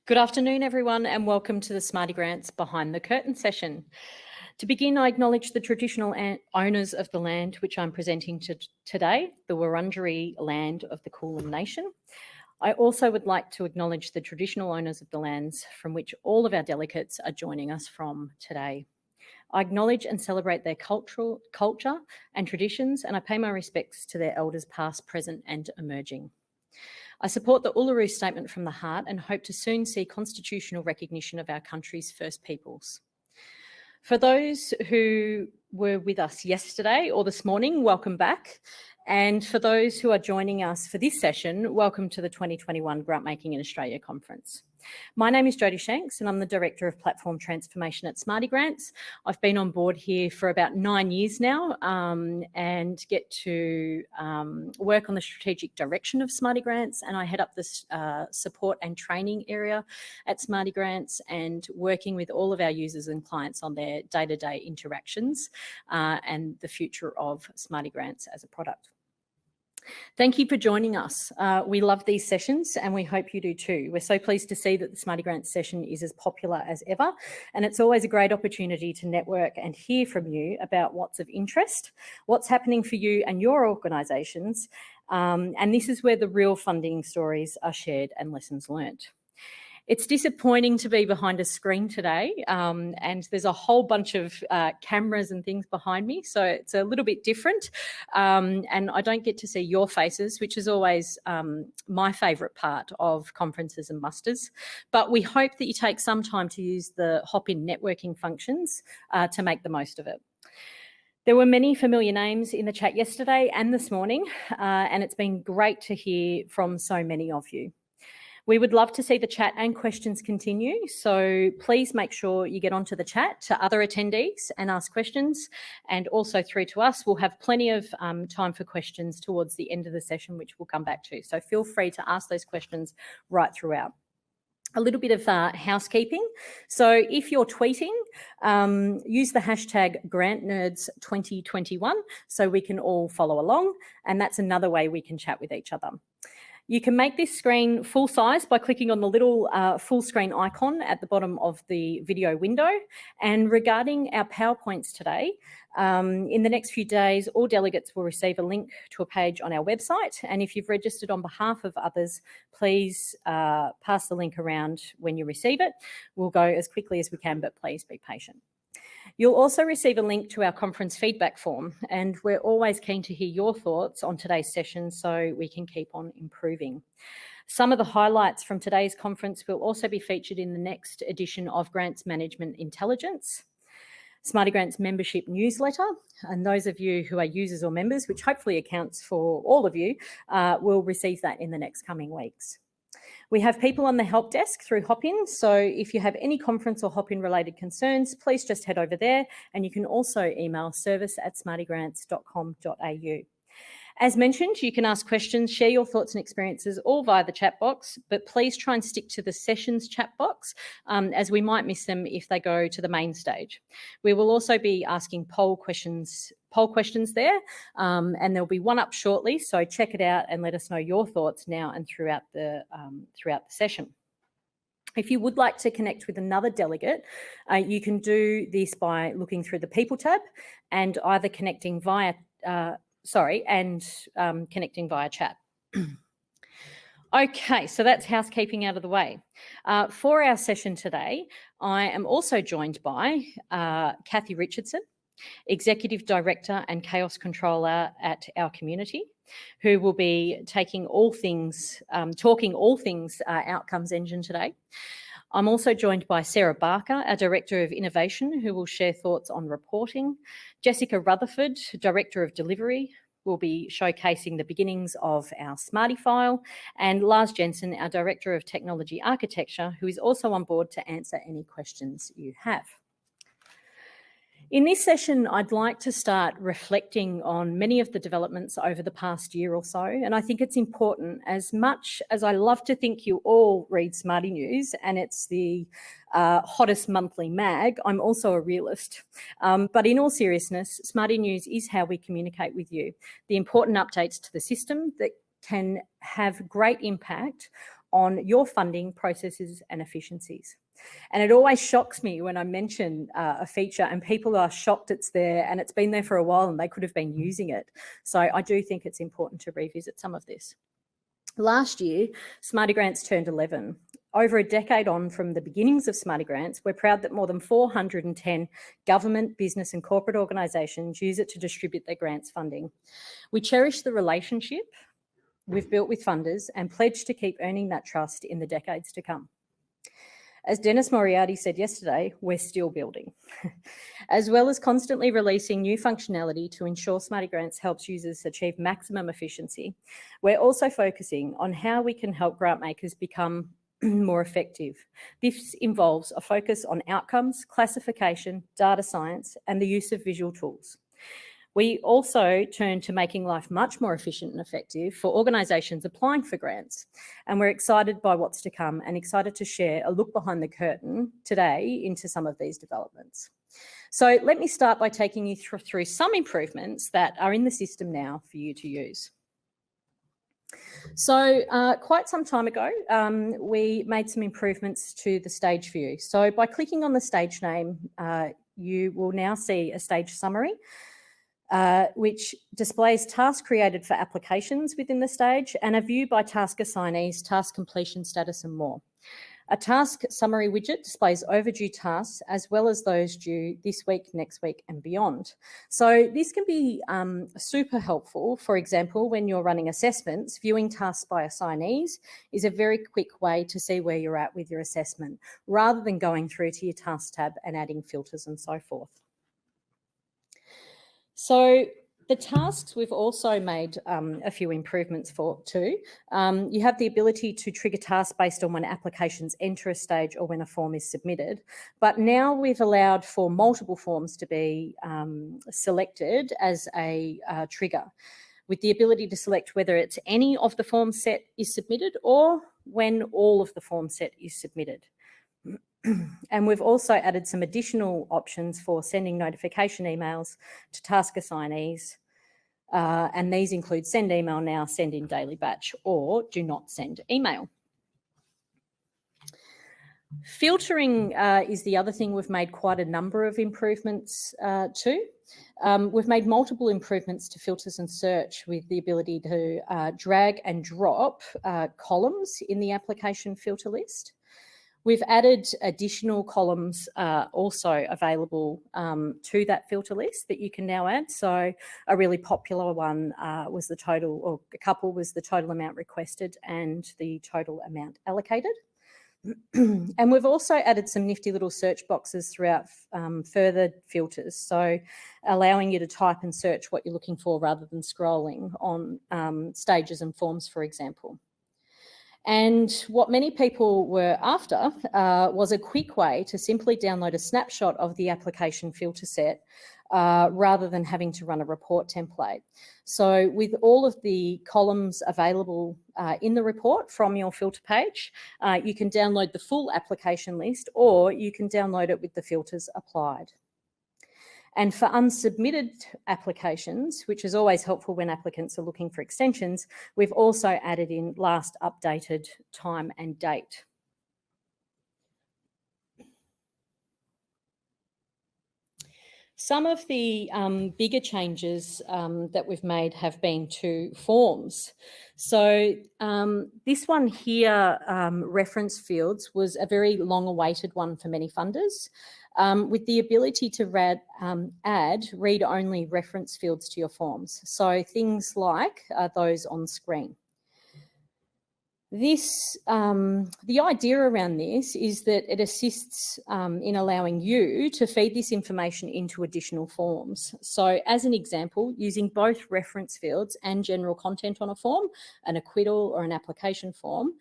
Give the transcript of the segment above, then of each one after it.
Good afternoon, everyone, and welcome to the SmartyGrants Behind the Curtain session. To begin, I acknowledge the traditional owners of the land which I'm presenting today, the Wurundjeri land of the Kulin Nation. I also would like to acknowledge the traditional owners of the lands from which all of our delegates are joining us from today. I acknowledge and celebrate their culture and traditions, and I pay my respects to their elders past, present and emerging. I support the Uluru Statement from the Heart and hope to soon see constitutional recognition of our country's First Peoples. For those who were with us yesterday or this morning, welcome back. And for those who are joining us for this session, welcome to the 2021 Grantmaking in Australia Conference. My name is Jodie Shanks and I'm the Director of Platform Transformation at SmartyGrants. I've been on board here for about 9 years now and get to work on the strategic direction of SmartyGrants, and I head up this support and training area at SmartyGrants and working with all of our users and clients on their day-to-day interactions and the future of SmartyGrants as a product. Thank you for joining us. We love these sessions and we hope you do too. We're so pleased to see that the SmartyGrants session is as popular as ever, and it's always a great opportunity to network and hear from you about what's of interest, what's happening for you and your organisations, and this is where the real funding stories are shared and lessons learnt. It's disappointing to be behind a screen today, and there's a whole bunch of cameras and things behind me, so it's a little bit different, and I don't get to see your faces, which is always my favourite part of conferences and musters. But we hope that you take some time to use the hop-in networking functions to make the most of it. There were many familiar names in the chat yesterday and this morning, and it's been great to hear from so many of you. We would love to see the chat and questions continue, so please make sure you get onto the chat to other attendees and ask questions, and also through to us. We'll have plenty of time for questions towards the end of the session, which we'll come back to, so feel free to ask those questions right throughout. A little bit of housekeeping. So if you're tweeting, use the hashtag GrantNerds2021 so we can all follow along, and that's another way we can chat with each other. You can make this screen full size by clicking on the little full screen icon at the bottom of the video window. And regarding our PowerPoints today, in the next few days, all delegates will receive a link to a page on our website. And if you've registered on behalf of others, please pass the link around when you receive it. We'll go as quickly as we can, but please be patient. You'll also receive a link to our conference feedback form, and we're always keen to hear your thoughts on today's session so we can keep on improving. Some of the highlights from today's conference will also be featured in the next edition of Grants Management Intelligence, SmartyGrants membership newsletter, and those of you who are users or members, which hopefully accounts for all of you, will receive that in the next coming weeks. We have people on the help desk through Hopin, so if you have any conference or Hopin related concerns, please just head over there, and you can also email service@smartygrants.com.au. As mentioned, you can ask questions, share your thoughts and experiences all via the chat box, but please try and stick to the sessions chat box as we might miss them if they go to the main stage. We will also be asking poll questions there, and there'll be one up shortly, so check it out and let us know your thoughts now and throughout the session. If you would like to connect with another delegate, you can do this by looking through the People tab and either connecting via connecting via chat. Okay, so that's housekeeping out of the way. For our session today, I am also joined by Kathy Richardson, Executive Director and Chaos Controller at our community, who will be talking all things Outcomes Engine today. I'm also joined by Sarah Barker, our Director of Innovation, who will share thoughts on reporting. Jessica Rutherford, Director of Delivery, will be showcasing the beginnings of our SmartyFile, and Lars Jensen, our Director of Technology Architecture, who is also on board to answer any questions you have. In this session, I'd like to start reflecting on many of the developments over the past year or so, and I think it's important, as much as I love to think you all read Smarty News and it's the hottest monthly mag, I'm also a realist. But in all seriousness, Smarty News is how we communicate with you, the important updates to the system that can have great impact on your funding processes and efficiencies. And it always shocks me when I mention a feature and people are shocked it's there and it's been there for a while and they could have been using it. So I do think it's important to revisit some of this. Last year, SmartyGrants turned 11. Over a decade on from the beginnings of SmartyGrants, we're proud that more than 410 government, business and corporate organisations use it to distribute their grants funding. We cherish the relationship we've built with funders and pledge to keep earning that trust in the decades to come. As Dennis Moriarty said yesterday, we're still building. As well as constantly releasing new functionality to ensure SmartyGrants helps users achieve maximum efficiency, we're also focusing on how we can help grant makers become more effective. This involves a focus on outcomes, classification, data science, and the use of visual tools. We also turn to making life much more efficient and effective for organisations applying for grants. And we're excited by what's to come and excited to share a look behind the curtain today into some of these developments. So let me start by taking you through some improvements that are in the system now for you to use. So quite some time ago, we made some improvements to the stage view. So by clicking on the stage name, you will now see a stage summary, which displays tasks created for applications within the stage and a view by task assignees, task completion status and more. A task summary widget displays overdue tasks as well as those due this week, next week and beyond. So this can be super helpful. For example, when you're running assessments, viewing tasks by assignees is a very quick way to see where you're at with your assessment rather than going through to your task tab and adding filters and so forth. So the tasks we've also made a few improvements for too. You have the ability to trigger tasks based on when applications enter a stage or when a form is submitted. But now we've allowed for multiple forms to be selected as a trigger, with the ability to select whether it's any of the form set is submitted or when all of the form set is submitted. And we've also added some additional options for sending notification emails to task assignees. And these include send email now, send in daily batch, or do not send email. Filtering is the other thing we've made quite a number of improvements to. We've made multiple improvements to filters and search with the ability to drag and drop columns in the application filter list. We've added additional columns also available to that filter list that you can now add. So a really popular one was the total, or a couple was the total amount requested and the total amount allocated. And we've also added some nifty little search boxes throughout further filters. So allowing you to type and search what you're looking for rather than scrolling on stages and forms, for example. And what many people were after was a quick way to simply download a snapshot of the application filter set rather than having to run a report template. So with all of the columns available in the report from your filter page, you can download the full application list or you can download it with the filters applied. And for unsubmitted applications, which is always helpful when applicants are looking for extensions, we've also added in last updated time and date. Some of the bigger changes that we've made have been to forms. So this one here, reference fields, was a very long-awaited one for many funders, with the ability to add read-only reference fields to your forms. So things like those on screen. This, the idea around this is that it assists in allowing you to feed this information into additional forms. So as an example, using both reference fields and general content on a form, an acquittal or an application form,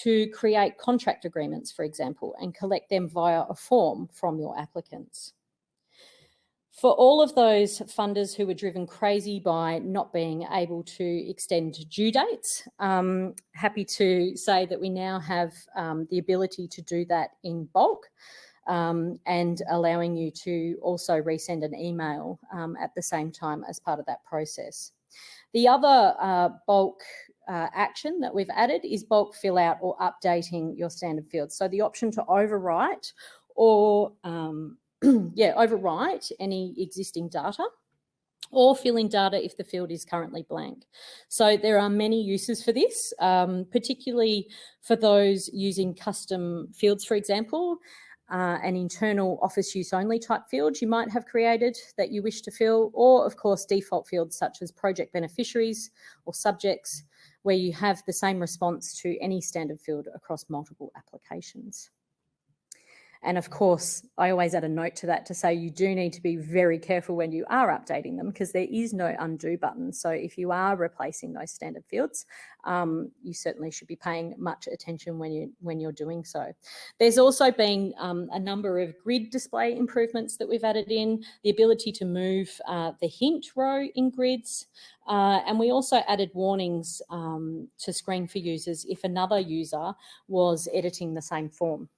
to create contract agreements, for example, and collect them via a form from your applicants. For all of those funders who were driven crazy by not being able to extend due dates, happy to say that we now have the ability to do that in bulk and allowing you to also resend an email at the same time as part of that process. The other bulk action that we've added is bulk fill out or updating your standard fields. So the option to overwrite or overwrite any existing data, or fill in data if the field is currently blank. So there are many uses for this, particularly for those using custom fields, for example, an internal office use only type field you might have created that you wish to fill, or of course default fields such as project beneficiaries or subjects, where you have the same response to any standard field across multiple applications. And of course, I always add a note to that to say you do need to be very careful when you are updating them, because there is no undo button. So if you are replacing those standard fields, you certainly should be paying much attention when you're doing so. There's also been a number of grid display improvements that we've added in, the ability to move the hint row in grids, and we also added warnings to screen for users if another user was editing the same form.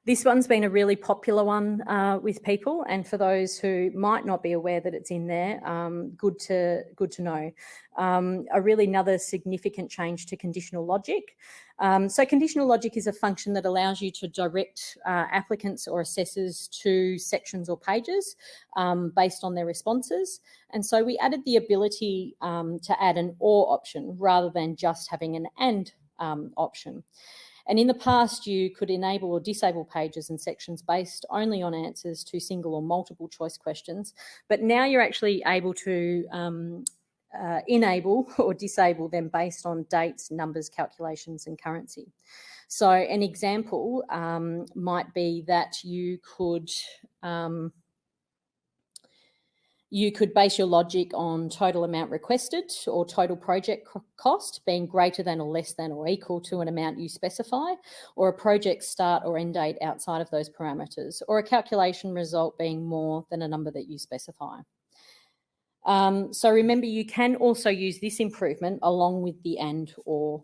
This one's been a really popular one with people, and for those who might not be aware that it's in there, good to know. Another significant change to conditional logic. So conditional logic is a function that allows you to direct applicants or assessors to sections or pages based on their responses. And so we added the ability to add an or option rather than just having an and option. And in the past, you could enable or disable pages and sections based only on answers to single or multiple choice questions. But now you're actually able to enable or disable them based on dates, numbers, calculations, and currency. So an example might be that you could base your logic on total amount requested or total project cost being greater than or less than or equal to an amount you specify, or a project start or end date outside of those parameters, or a calculation result being more than a number that you specify. So remember, you can also use this improvement along with the and or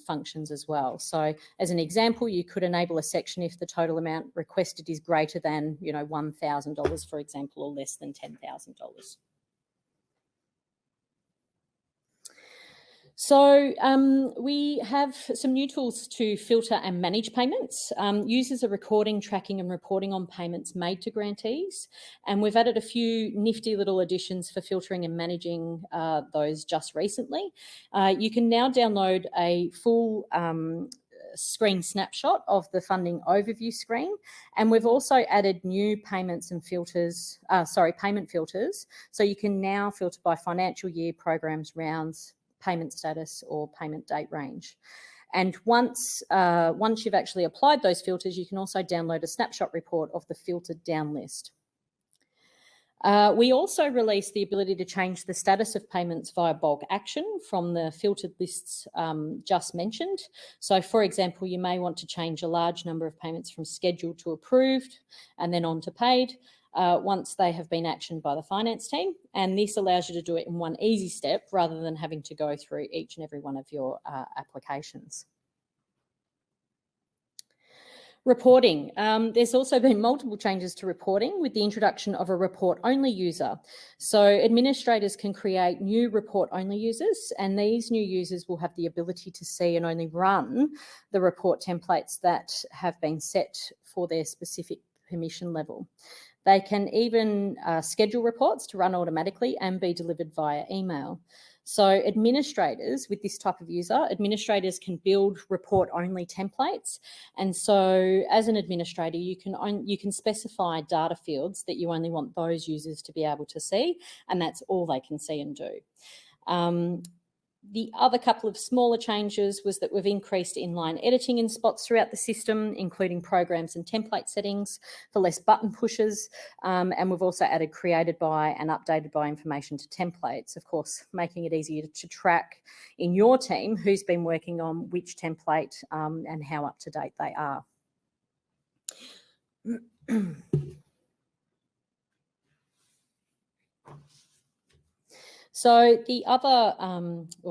functions as well. So as an example, you could enable a section if the total amount requested is greater than, $1,000, for example, or less than $10,000. So we have some new tools to filter and manage payments. Users are recording, tracking and reporting on payments made to grantees, and we've added a few nifty little additions for filtering and managing those just recently. You can now download a full screen snapshot of the funding overview screen, and we've also added new payment filters. So you can now filter by financial year, programs, rounds, payment status, or payment date range. And once you've actually applied those filters, you can also download a snapshot report of the filtered down list. We also released the ability to change the status of payments via bulk action from the filtered lists just mentioned. So for example, you may want to change a large number of payments from scheduled to approved and then on to paid once they have been actioned by the finance team. And this allows you to do it in one easy step rather than having to go through each and every one of your applications. Reporting. There's also been multiple changes to reporting with the introduction of a report-only user. So administrators can create new report-only users, and these new users will have the ability to see and only run the report templates that have been set for their specific permission level. They can even schedule reports to run automatically and be delivered via email. So administrators, with this type of user, administrators can build report-only templates. And so as an administrator, you can specify data fields that you only want those users to be able to see, and that's all they can see and do. The other couple of smaller changes was that we've increased inline editing in spots throughout the system, including programs and template settings for less button pushes. And we've also added created by and updated by information to templates, of course, making it easier to track in your team who's been working on which template and how up to date they are. So the other,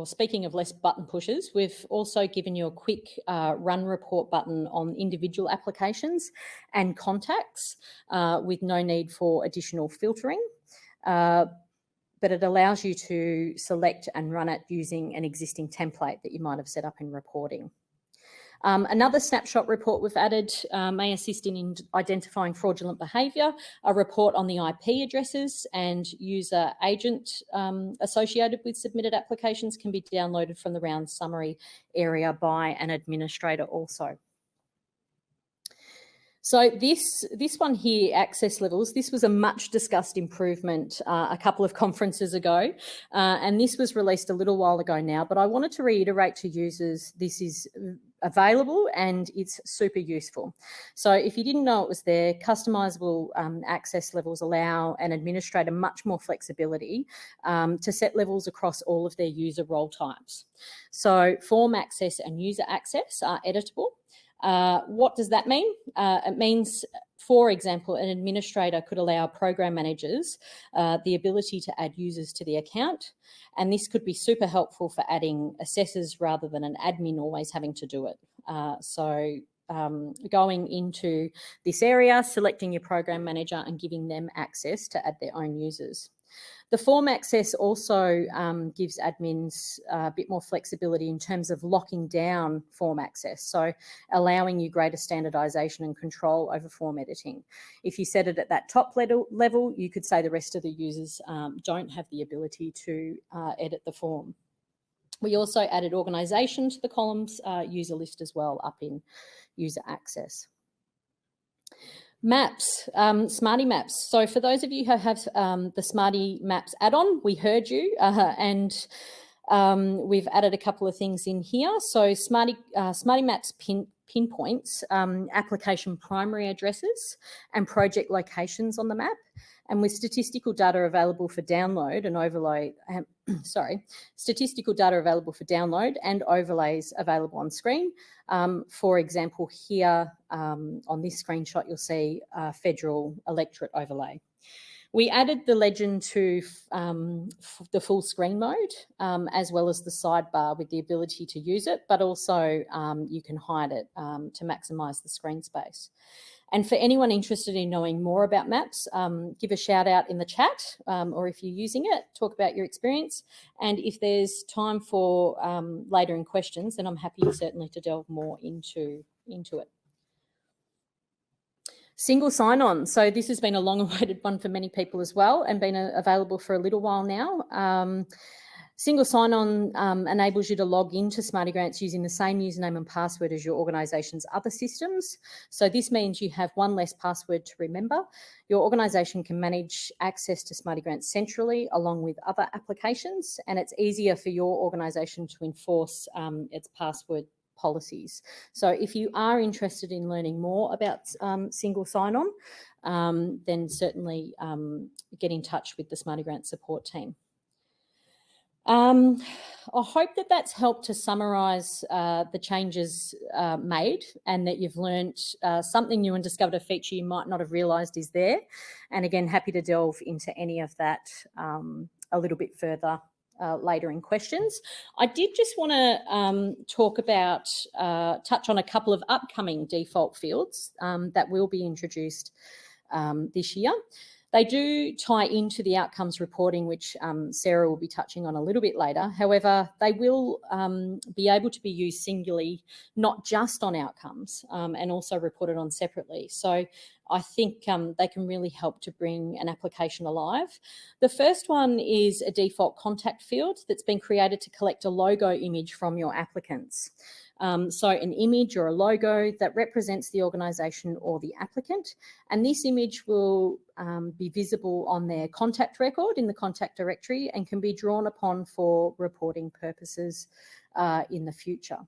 speaking of less button pushes, we've also given you a quick run report button on individual applications and contacts with no need for additional filtering. but it allows you to select and run it using an existing template that you might have set up in reporting. Another snapshot report we've added may assist in identifying fraudulent behaviour. A report on the IP addresses and user agent associated with submitted applications can be downloaded from the round summary area by an administrator also. So this one here, access levels, this was a much discussed improvement a couple of conferences ago, and this was released a little while ago now, but I wanted to reiterate to users this is available and it's super useful. So if you didn't know it was there, customizable access levels allow an administrator much more flexibility to set levels across all of their user role types. So form access and user access are editable. What does that mean? It means, for example, an administrator could allow program managers the ability to add users to the account, and this could be super helpful for adding assessors rather than an admin always having to do it. Going into this area, selecting your program manager and giving them access to add their own users. The form access also gives admins a bit more flexibility in terms of locking down form access, so allowing you greater standardisation and control over form editing. If you set it at that top level, you could say the rest of the users don't have the ability to edit the form. We also added organisation to the columns user list as well up in user access. Maps, Smarty Maps. So for those of you who have the Smarty Maps add-on, we heard you and we've added a couple of things in here. So Smarty Maps pinpoints application primary addresses and project locations on the map. And with statistical data available for download and overlay, statistical data available for download and overlays available on screen. For example, here on this screenshot, you'll see federal electorate overlay. We added the legend to the full screen mode, as well as the sidebar with the ability to use it, but also you can hide it to maximise the screen space. And for anyone interested in knowing more about maps, give a shout out in the chat, or if you're using it, talk about your experience. And if there's time for later in questions, then I'm happy certainly to delve more into it. Single sign-on. So this has been a long-awaited one for many people as well and been available for a little while now. Single sign-on enables you to log into SmartyGrants using the same username and password as your organisation's other systems. So this means you have one less password to remember. Your organisation can manage access to SmartyGrants centrally along with other applications, and it's easier for your organisation to enforce its password policies. So if you are interested in learning more about single sign-on, then certainly get in touch with the SmartyGrants support team. I hope that that's helped to summarise the changes made and that you've learnt something new and discovered a feature you might not have realised is there. And again, happy to delve into any of that a little bit further later in questions. I did just want to talk about, touch on a couple of upcoming default fields that will be introduced this year. They do tie into the outcomes reporting, which Sarah will be touching on a little bit later. However, they will be able to be used singularly, not just on outcomes, and also reported on separately. So I think they can really help to bring an application alive. The first one is a default contact field that's been created to collect a logo image from your applicants. So an image or a logo that represents the organisation or the applicant, and this image will be visible on their contact record in the contact directory and can be drawn upon for reporting purposes in the future.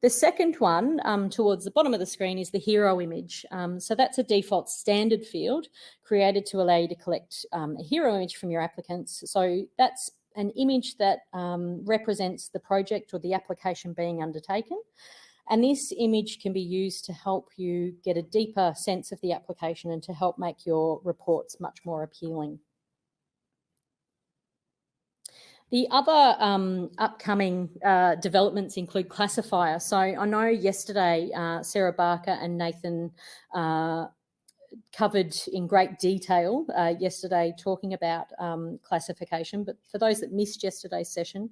The second one towards the bottom of the screen is the hero image. So that's a default standard field created to allow you to collect a hero image from your applicants. So that's an image that represents the project or the application being undertaken. And this image can be used to help you get a deeper sense of the application and to help make your reports much more appealing. The other upcoming developments include classifier. So I know yesterday Sarah Barker and Nathan covered in great detail yesterday talking about classification, but for those that missed yesterday's session,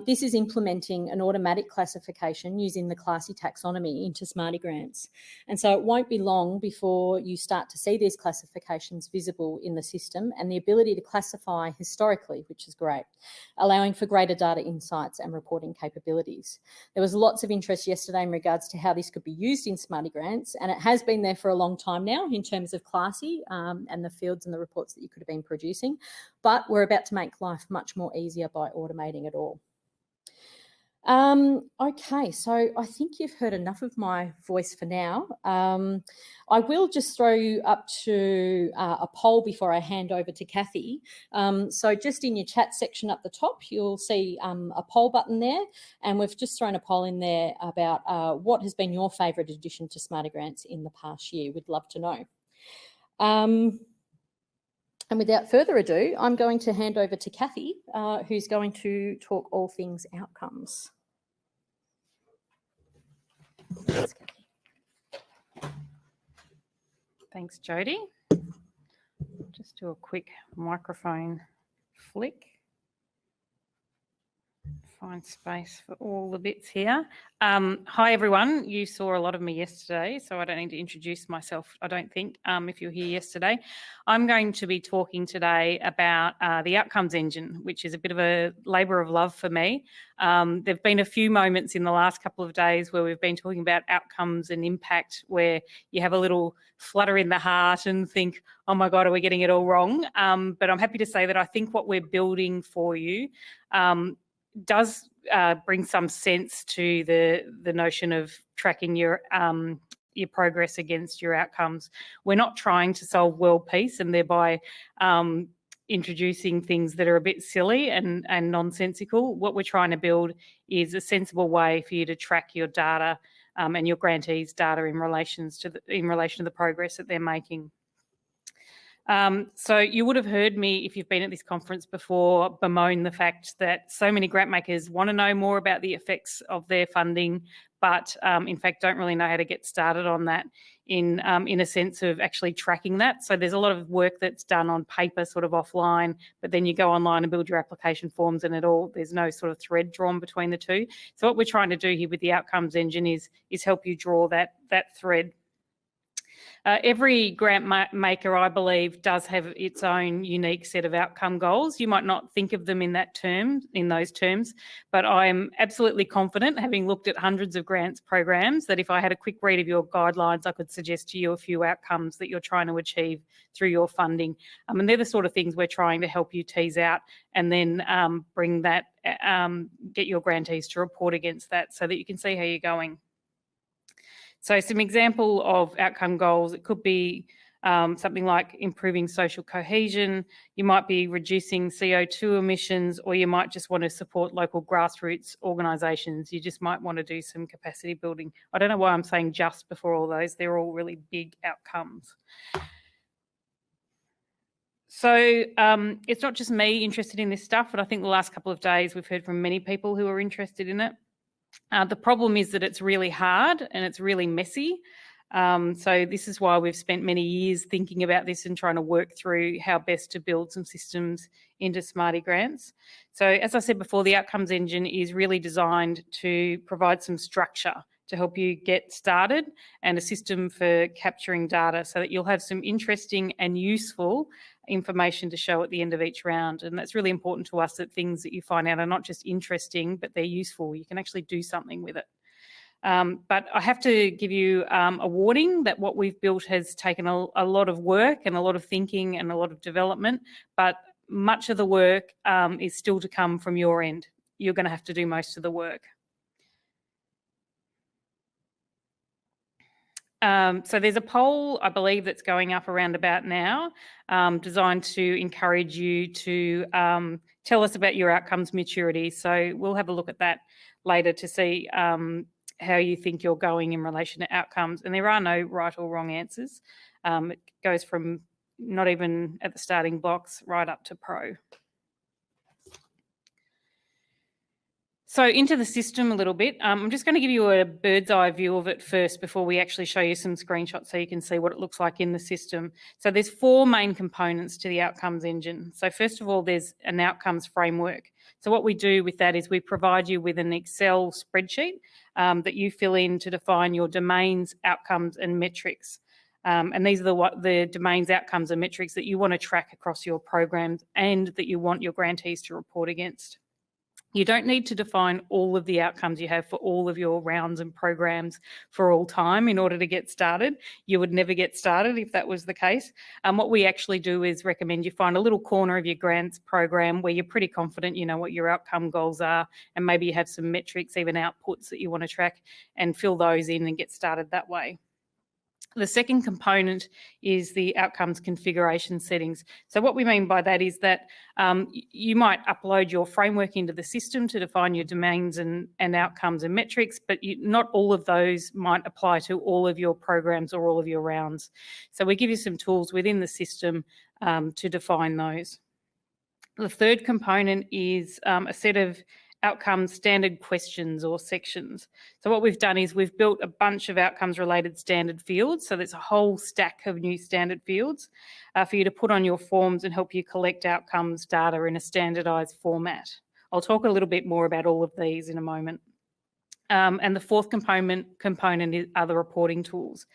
this is implementing an automatic classification using the Classy taxonomy into SmartyGrants. And so it won't be long before you start to see these classifications visible in the system and the ability to classify historically, which is great, allowing for greater data insights and reporting capabilities. There was lots of interest yesterday in regards to how this could be used in SmartyGrants, and it has been there for a long time now in terms of Classy and the fields and the reports that you could have been producing, but we're about to make life much more easier by automating it all. Okay, so I think you've heard enough of my voice for now. I will just throw you up to a poll before I hand over to Kathy. So just in your chat section up the top, you'll see a poll button there, and we've just thrown a poll in there about what has been your favourite addition to SmartyGrants in the past year. We'd love to know. And without further ado, I'm going to hand over to Kathy, who's going to talk all things outcomes. Thanks, Kathy. Thanks, Jodie. Just do a quick microphone flick. Find space for all the bits here. Hi, everyone. You saw a lot of me yesterday, so I don't need to introduce myself, I don't think, if you were here yesterday. I'm going to be talking today about the Outcomes Engine, which is a bit of a labour of love for me. There have been a few moments in the last couple of days where we've been talking about outcomes and impact, where you have a little flutter in the heart and think, oh my God, are we getting it all wrong? But I'm happy to say that I think what we're building for you does bring some sense to the notion of tracking your progress against your outcomes. We're not trying to solve world peace and thereby introducing things that are a bit silly and nonsensical. What we're trying to build is a sensible way for you to track your data and your grantees' data in relation to the progress that they're making. So you would have heard me, if you've been at this conference before, bemoan the fact that so many grant makers want to know more about the effects of their funding, but in fact don't really know how to get started on that in a sense of actually tracking that. So there's a lot of work that's done on paper, sort of offline, but then you go online and build your application forms and there's no sort of thread drawn between the two. So what we're trying to do here with the Outcomes Engine is help you draw that thread. Every grant maker, I believe, does have its own unique set of outcome goals. You might not think of them in those terms, but I'm absolutely confident, having looked at hundreds of grants programs, that if I had a quick read of your guidelines, I could suggest to you a few outcomes that you're trying to achieve through your funding. And they're the sort of things we're trying to help you tease out and then bring that, get your grantees to report against that so that you can see how you're going. So some example of outcome goals, it could be something like improving social cohesion, you might be reducing CO2 emissions, or you might just want to support local grassroots organisations. You just might want to do some capacity building. I don't know why I'm saying just before all those, they're all really big outcomes. So it's not just me interested in this stuff, but I think the last couple of days we've heard from many people who are interested in it. The problem is that it's really hard and it's really messy. So this is why we've spent many years thinking about this and trying to work through how best to build some systems into SmartyGrants. So as I said before, the Outcomes Engine is really designed to provide some structure to help you get started and a system for capturing data so that you'll have some interesting and useful information to show at the end of each round. And that's really important to us, that things that you find out are not just interesting, but they're useful. You can actually do something with it. But I have to give you a warning that what we've built has taken a lot of work and a lot of thinking and a lot of development, but much of the work is still to come from your end. You're going to have to do most of the work. So there's a poll, I believe, that's going up around about now, designed to encourage you to tell us about your outcomes maturity. So we'll have a look at that later to see how you think you're going in relation to outcomes. And there are no right or wrong answers. It goes from not even at the starting blocks right up to pro. So into the system a little bit. I'm just going to give you a bird's eye view of it first before we actually show you some screenshots so you can see what it looks like in the system. So there's 4 main components to the Outcomes Engine. So first of all, there's an outcomes framework. So what we do with that is we provide you with an Excel spreadsheet that you fill in to define your domains, outcomes and metrics. And these are the domains, outcomes and metrics that you want to track across your programs and that you want your grantees to report against. You don't need to define all of the outcomes you have for all of your rounds and programs for all time in order to get started. You would never get started if that was the case. What we actually do is recommend you find a little corner of your grants program where you're pretty confident you know what your outcome goals are, and maybe you have some metrics, even outputs that you want to track, and fill those in and get started that way. The second component is the outcomes configuration settings. So what we mean by that is that you might upload your framework into the system to define your domains and outcomes and metrics, but not all of those might apply to all of your programs or all of your rounds. So we give you some tools within the system to define those. The third component is a set of outcomes standard questions or sections. So what we've done is we've built a bunch of outcomes related standard fields. So there's a whole stack of new standard fields for you to put on your forms and help you collect outcomes data in a standardized format. I'll talk a little bit more about all of these in a moment. And the fourth component are the reporting tools.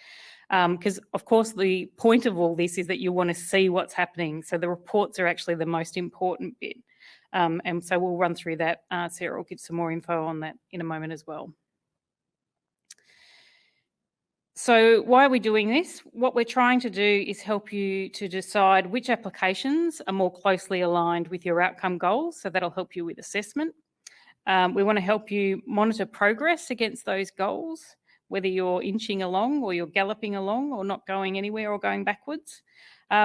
Because of course the point of all this is that you want to see what's happening. So the reports are actually the most important bit. And so we'll run through that. Sarah will give some more info on that in a moment as well. So why are we doing this? What we're trying to do is help you to decide which applications are more closely aligned with your outcome goals. So that'll help you with assessment. We want to help you monitor progress against those goals, whether you're inching along or you're galloping along or not going anywhere or going backwards.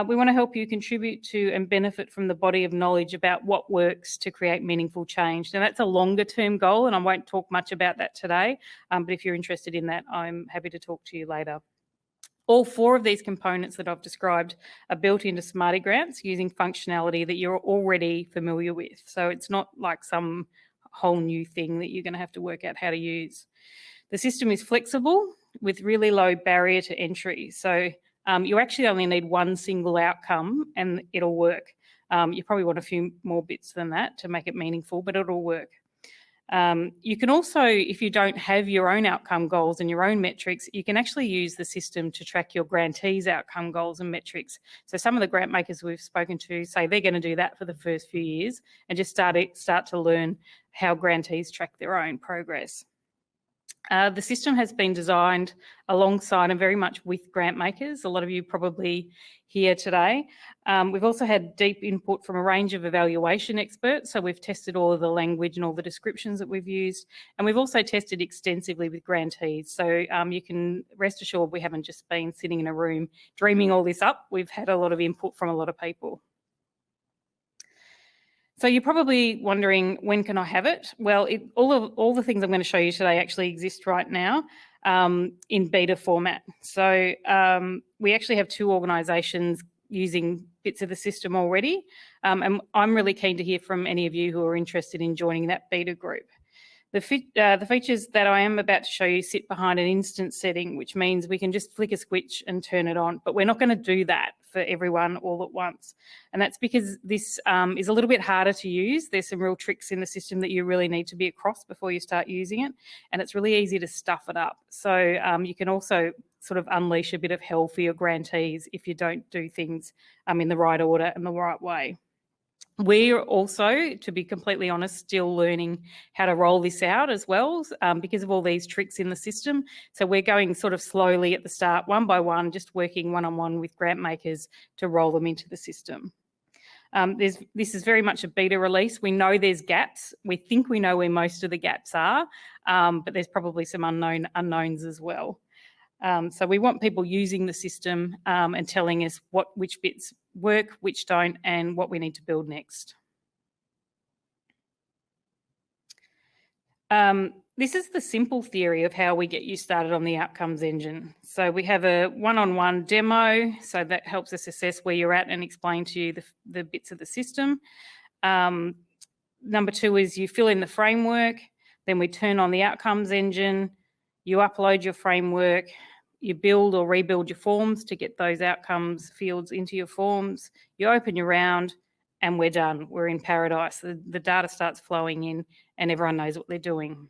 We want to help you contribute to and benefit from the body of knowledge about what works to create meaningful change. Now, that's a longer term goal, and I won't talk much about that today, but if you're interested in that, I'm happy to talk to you later. All 4 of these components that I've described are built into SmartyGrants using functionality that you're already familiar with. So it's not like some whole new thing that you're going to have to work out how to use. The system is flexible with really low barrier to entry. So you actually only need one single outcome and it'll work. You probably want a few more bits than that to make it meaningful, but it'll work. You can also, if you don't have your own outcome goals and your own metrics, you can actually use the system to track your grantees' outcome goals and metrics. So some of the grant makers we've spoken to say they're going to do that for the first few years and just start to learn how grantees track their own progress. The system has been designed alongside and very much with grant makers. A lot of you probably here today. We've also had deep input from a range of evaluation experts. So we've tested all of the language and all the descriptions that we've used. And we've also tested extensively with grantees. So you can rest assured we haven't just been sitting in a room dreaming all this up. We've had a lot of input from a lot of people. So you're probably wondering, when can I have it? Well, all the things I'm going to show you today actually exist right now in beta format. So we actually have 2 organisations using bits of the system already. And I'm really keen to hear from any of you who are interested in joining that beta group. The features that I am about to show you sit behind an instance setting, which means we can just flick a switch and turn it on, but we're not going to do that for everyone all at once. And that's because this is a little bit harder to use. There's some real tricks in the system that you really need to be across before you start using it, and it's really easy to stuff it up. So you can also sort of unleash a bit of hell for your grantees if you don't do things in the right order and the right way. We're also, to be completely honest, still learning how to roll this out as well because of all these tricks in the system. So we're going sort of slowly at the start, one by one, just working one-on-one with grant makers to roll them into the system. This is very much a beta release. We know there's gaps. We think we know where most of the gaps are, but there's probably some unknowns as well. So we want people using the system and telling us which bits work, which don't, and what we need to build next. This is the simple theory of how we get you started on the Outcomes Engine. So we have a one-on-one demo, so that helps us assess where you're at and explain to you the bits of the system. Number 2 is you fill in the framework. Then we turn on the Outcomes Engine, you upload your framework, you build or rebuild your forms to get those outcomes fields into your forms, you open your round, and we're done. We're in paradise. The data starts flowing in and everyone knows what they're doing.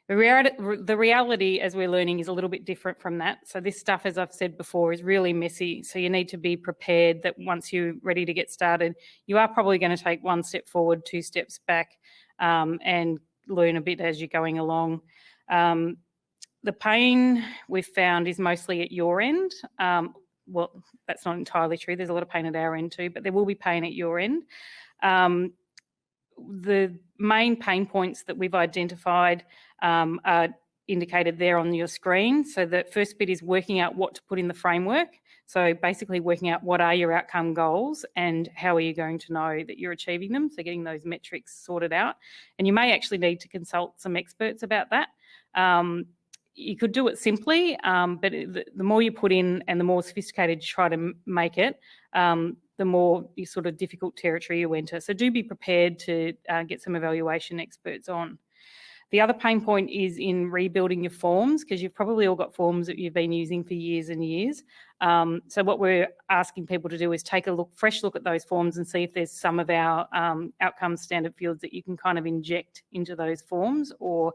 The reality, as we're learning, is a little bit different from that. So this stuff, as I've said before, is really messy. So you need to be prepared that once you're ready to get started, you are probably going to take 1 step forward, 2 steps back, and learn a bit as you're going along. The pain we've found is mostly at your end. Well, that's not entirely true. There's a lot of pain at our end too, but there will be pain at your end. The main pain points that we've identified are indicated there on your screen. So the first bit is working out what to put in the framework. So basically working out what are your outcome goals and how are you going to know that you're achieving them. So getting those metrics sorted out. And you may actually need to consult some experts about that. You could do it simply, but the more you put in and the more sophisticated you try to make it, the more you sort of difficult territory you enter. So do be prepared to get some evaluation experts on. The other pain point is in rebuilding your forms, because you've probably all got forms that you've been using for years and years. So what we're asking people to do is take a fresh look at those forms and see if there's some of our outcomes standard fields that you can kind of inject into those forms or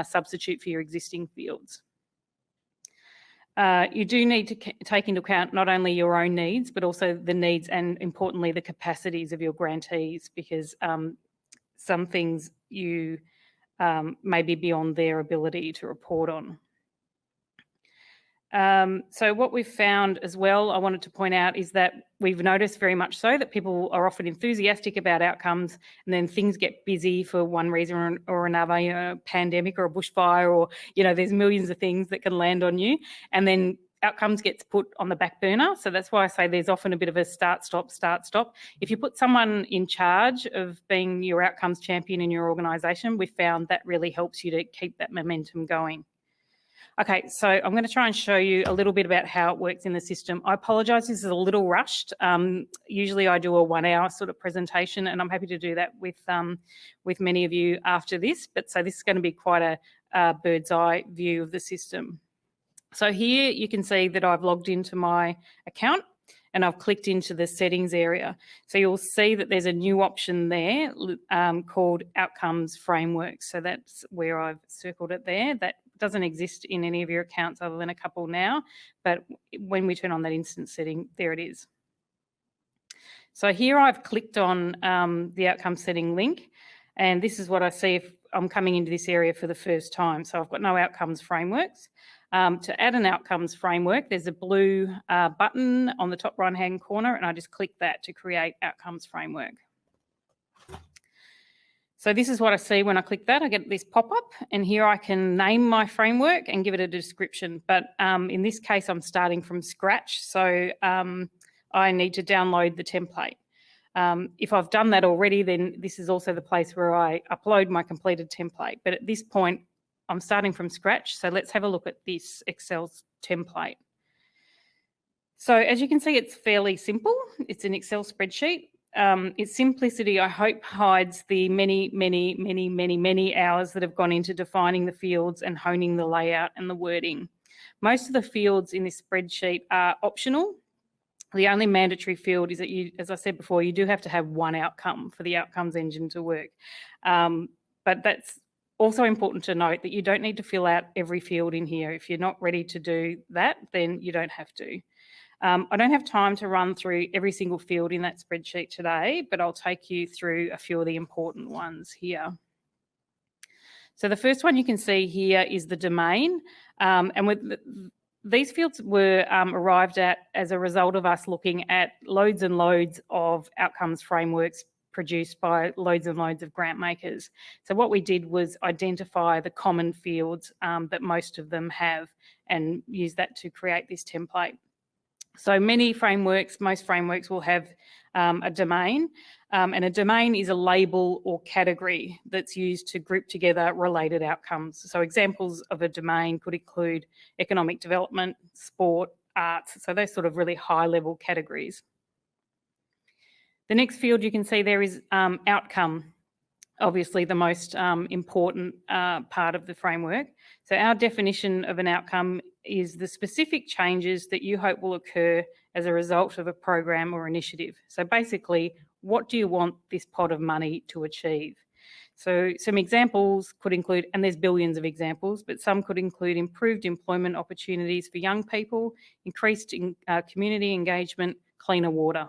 substitute for your existing fields. You do need to take into account not only your own needs, but also the needs and, importantly, the capacities of your grantees, because some things you may be beyond their ability to report on. So what we've found as well, I wanted to point out, is that we've noticed very much so that people are often enthusiastic about outcomes, and then things get busy for one reason or another, you know, a pandemic or a bushfire, or, you know, there's millions of things that can land on you, and then outcomes gets put on the back burner. So that's why I say there's often a bit of a start, stop, start, stop. If you put someone in charge of being your outcomes champion in your organisation, we've found that really helps you to keep that momentum going. Okay, so I'm going to try and show you a little bit about how it works in the system. I apologise, this is a little rushed. Usually I do a 1 hour sort of presentation, and I'm happy to do that with many of you after this. But so this is going to be quite a bird's eye view of the system. So here you can see that I've logged into my account and I've clicked into the settings area. So you'll see that there's a new option there called Outcomes Framework. So that's where I've circled it there. That doesn't exist in any of your accounts other than a couple now, but when we turn on that instance setting, there it is. So here I've clicked on the outcome setting link, and this is what I see if I'm coming into this area for the first time. So I've got no outcomes frameworks. To add an outcomes framework, there's a blue button on the top right-hand corner, and I just click that to create outcomes framework. So this is what I see when I click that. I get this pop-up, and here I can name my framework and give it a description. But in this case, I'm starting from scratch, so I need to download the template. If I've done that already, then this is also the place where I upload my completed template. But at this point, I'm starting from scratch, so let's have a look at this Excel template. So as you can see, it's fairly simple. It's an Excel spreadsheet. Its simplicity, I hope, hides the many hours that have gone into defining the fields and honing the layout and the wording. Most of the fields in this spreadsheet are optional. The only mandatory field is that you, as I said before, you do have to have one outcome for the Outcomes Engine to work. But that's also important to note that you don't need to fill out every field in here. If you're not ready to do that, then you don't have to. I don't have time to run through every single field in that spreadsheet today, but I'll take you through a few of the important ones here. So the first one you can see here is the domain, and these fields were arrived at as a result of us looking at loads and loads of outcomes frameworks produced by loads and loads of grant makers. So what we did was identify the common fields that most of them have and use that to create this template. So most frameworks will have a domain, and a domain is a label or category that's used to group together related outcomes. So examples of a domain could include economic development, sport, arts, so those sort of really high-level categories. The next field you can see there is outcome. obviously the most important part of the framework. So our definition of an outcome is the specific changes that you hope will occur as a result of a program or initiative. So basically, what do you want this pot of money to achieve? So some examples could include, and there's billions of examples, but some could include improved employment opportunities for young people, increased community engagement, cleaner water.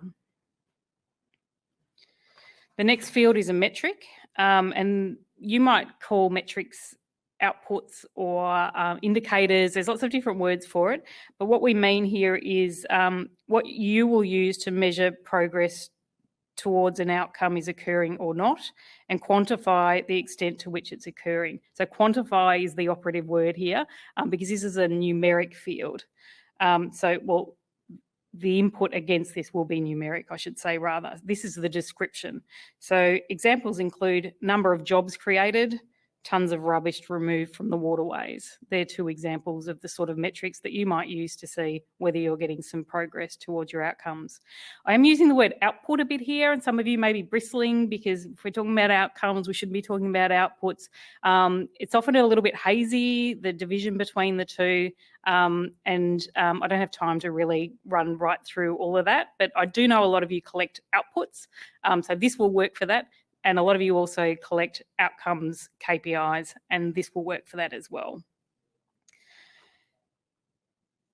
The next field is a metric, and you might call metrics outputs or indicators. There's lots of different words for it, but what we mean here is what you will use to measure progress towards an outcome is occurring or not, and quantify the extent to which it's occurring. So quantify is the operative word here, because this is a numeric field. The input against this will be numeric, I should say, rather. This is the description. So examples include number of jobs created, tonnes of rubbish removed from the waterways. They're two examples of the sort of metrics that you might use to see whether you're getting some progress towards your outcomes. I am using the word output a bit here, and some of you may be bristling because if we're talking about outcomes, we shouldn't be talking about outputs. It's often a little bit hazy, the division between the two, and I don't have time to really run right through all of that, but I do know a lot of you collect outputs, so this will work for that. And a lot of you also collect outcomes, KPIs, and this will work for that as well.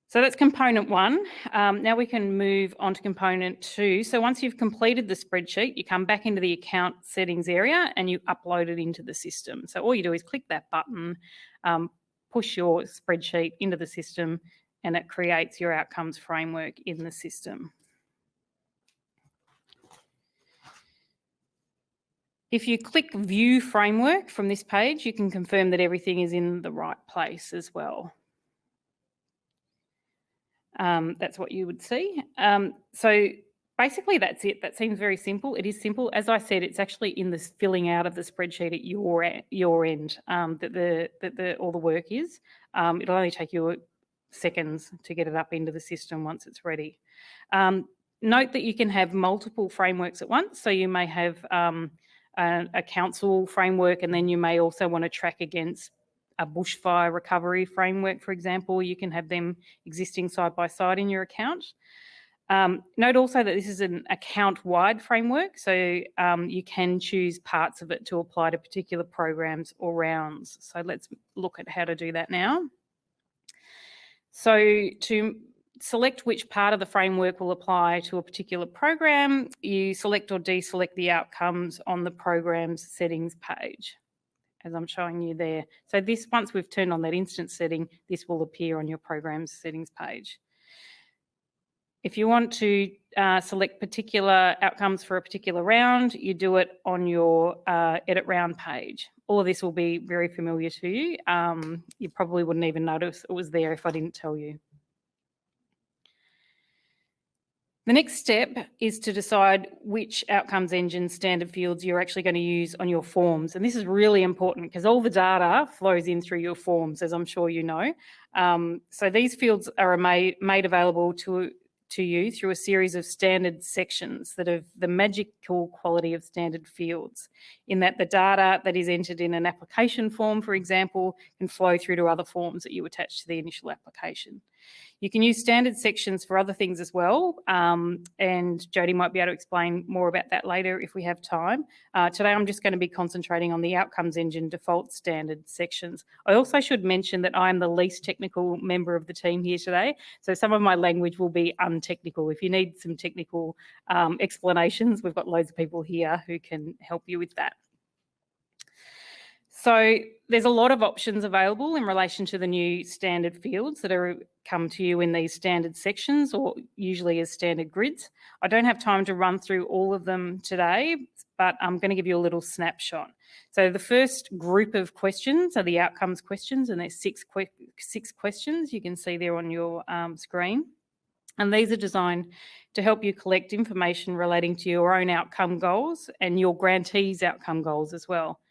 So that's component one. Now we can move on to component two. So once you've completed the spreadsheet, you come back into the account settings area and you upload it into the system. So all you do is click that button, push your spreadsheet into the system, and it creates your outcomes framework in the system. If you click View Framework from this page, you can confirm that everything is in the right place as well. That's what you would see. So basically that's it. That seems very simple. It is simple. As I said, it's actually in the filling out of the spreadsheet at your end that all the work is. It'll only take you seconds to get it up into the system once it's ready. Note that you can have multiple frameworks at once. So you may have a council framework, and then you may also want to track against a bushfire recovery framework, for example. You can have them existing side by side in your account. Note also that this is an account-wide framework, so you can choose parts of it to apply to particular programs or rounds. So let's look at how to do that now. So to select which part of the framework will apply to a particular program, you select or deselect the outcomes on the program's settings page, as I'm showing you there. So this, once we've turned on that instance setting, this will appear on your program's settings page. If you want to select particular outcomes for a particular round, you do it on your edit round page. All of this will be very familiar to you. You probably wouldn't even notice it was there if I didn't tell you. The next step is to decide which Outcomes Engine standard fields you're actually going to use on your forms. And this is really important because all the data flows in through your forms, as I'm sure you know. So these fields are made available to you through a series of standard sections that have the magical quality of standard fields, in that the data that is entered in an application form, for example, can flow through to other forms that you attach to the initial application. You can use standard sections for other things as well, and Jodie might be able to explain more about that later if we have time. Today I'm just going to be concentrating on the Outcomes Engine default standard sections. I also should mention that I'm the least technical member of the team here today, so some of my language will be untechnical. If you need some technical explanations, we've got loads of people here who can help you with that. So there's a lot of options available in relation to the new standard fields that are come to you in these standard sections, or usually as standard grids. I don't have time to run through all of them today, but I'm going to give you a little snapshot. So the first group of questions are the outcomes questions, and there's six questions you can see there on your screen. And these are designed to help you collect information relating to your own outcome goals and your grantees' outcome goals as well.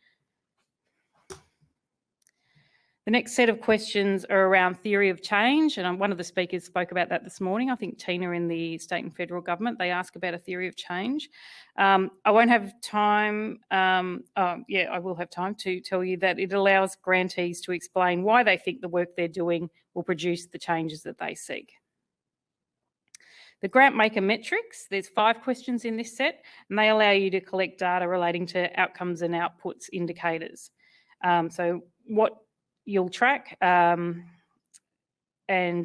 The next set of questions are around theory of change, and one of the speakers spoke about that this morning. I think Tina in the state and federal government, they ask about a theory of change. I won't have time, I will have time to tell you that it allows grantees to explain why they think the work they're doing will produce the changes that they seek. The grant maker metrics, there's 5 questions in this set, and they allow you to collect data relating to outcomes and outputs indicators. So what you'll track and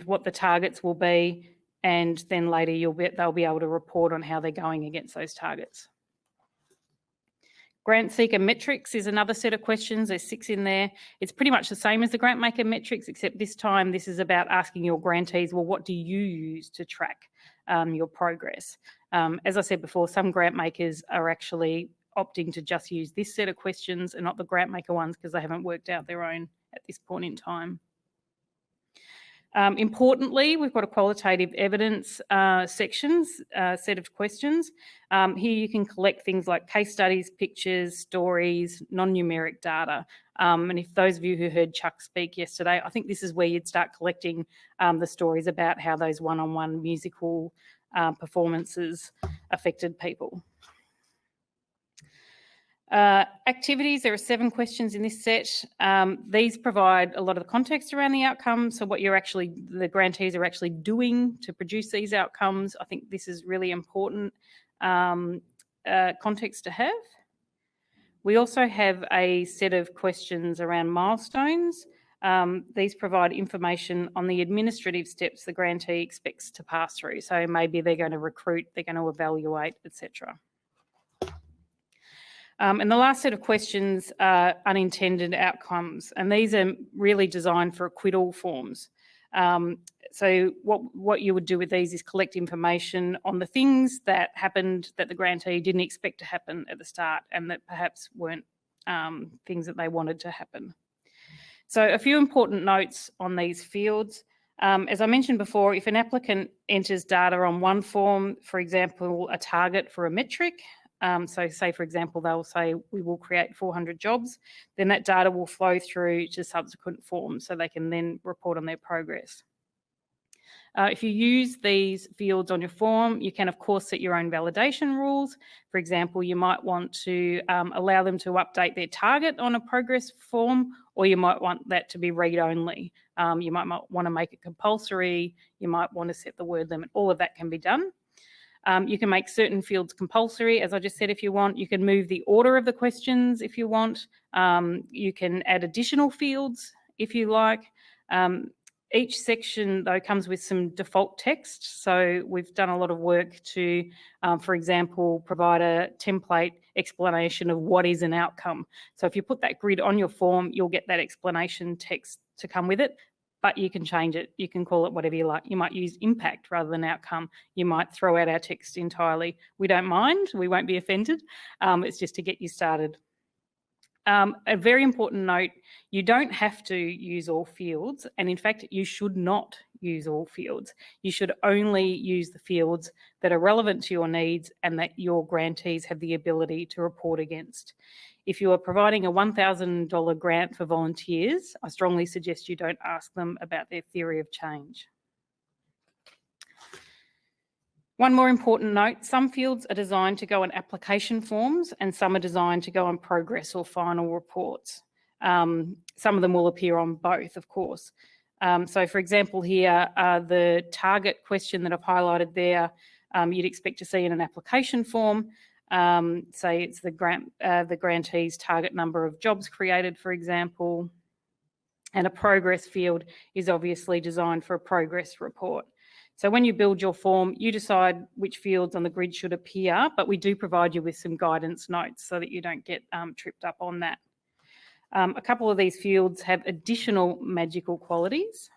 what the targets will be, and then later they'll be able to report on how they're going against those targets. Grant seeker metrics is another set of questions. There's 6 in there. It's pretty much the same as the grant maker metrics, except this time this is about asking your grantees, well, what do you use to track your progress? As I said before, some grant makers are actually opting to just use this set of questions and not the grant maker ones because they haven't worked out their own at this point in time. Importantly, we've got a qualitative evidence set of questions. Here you can collect things like case studies, pictures, stories, non-numeric data. And if those of you who heard Chuck speak yesterday, I think this is where you'd start collecting the stories about how those one-on-one musical performances affected people. Activities, there are 7 questions in this set. These provide a lot of the context around the outcomes, so what the grantees are actually doing to produce these outcomes. I think this is really important context to have. We also have a set of questions around milestones. These provide information on the administrative steps the grantee expects to pass through. So maybe they're going to recruit, they're going to evaluate, etc. And the last set of questions are unintended outcomes, and these are really designed for acquittal forms. So what you would do with these is collect information on the things that happened that the grantee didn't expect to happen at the start and that perhaps weren't things that they wanted to happen. So a few important notes on these fields. As I mentioned before, if an applicant enters data on one form, for example, a target for a metric, so say, for example, they'll say, we will create 400 jobs, then that data will flow through to subsequent forms so they can then report on their progress. If you use these fields on your form, you can, of course, set your own validation rules. For example, you might want to allow them to update their target on a progress form, or you might want that to be read-only. You might want to make it compulsory. You might want to set the word limit. All of that can be done. You can make certain fields compulsory, as I just said, if you want. You can move the order of the questions if you want. You can add additional fields if you like. Each section, though, comes with some default text. So we've done a lot of work to, for example, provide a template explanation of what is an outcome. So if you put that grid on your form, you'll get that explanation text to come with it. But you can change it. You can call it whatever you like. You might use impact rather than outcome. You might throw out our text entirely. We don't mind. We won't be offended. It's just to get you started. A very important note, you don't have to use all fields. And in fact, you should not use all fields. You should only use the fields that are relevant to your needs and that your grantees have the ability to report against. If you are providing a $1,000 grant for volunteers, I strongly suggest you don't ask them about their theory of change. One more important note, some fields are designed to go on application forms and some are designed to go on progress or final reports. Some of them will appear on both, of course. So for example here, the target question that I've highlighted there, you'd expect to see in an application form. Say it's the grantee's target number of jobs created, for example, and a progress field is obviously designed for a progress report. So when you build your form, you decide which fields on the grid should appear, but we do provide you with some guidance notes so that you don't get tripped up on that. A couple of these fields have additional magical qualities.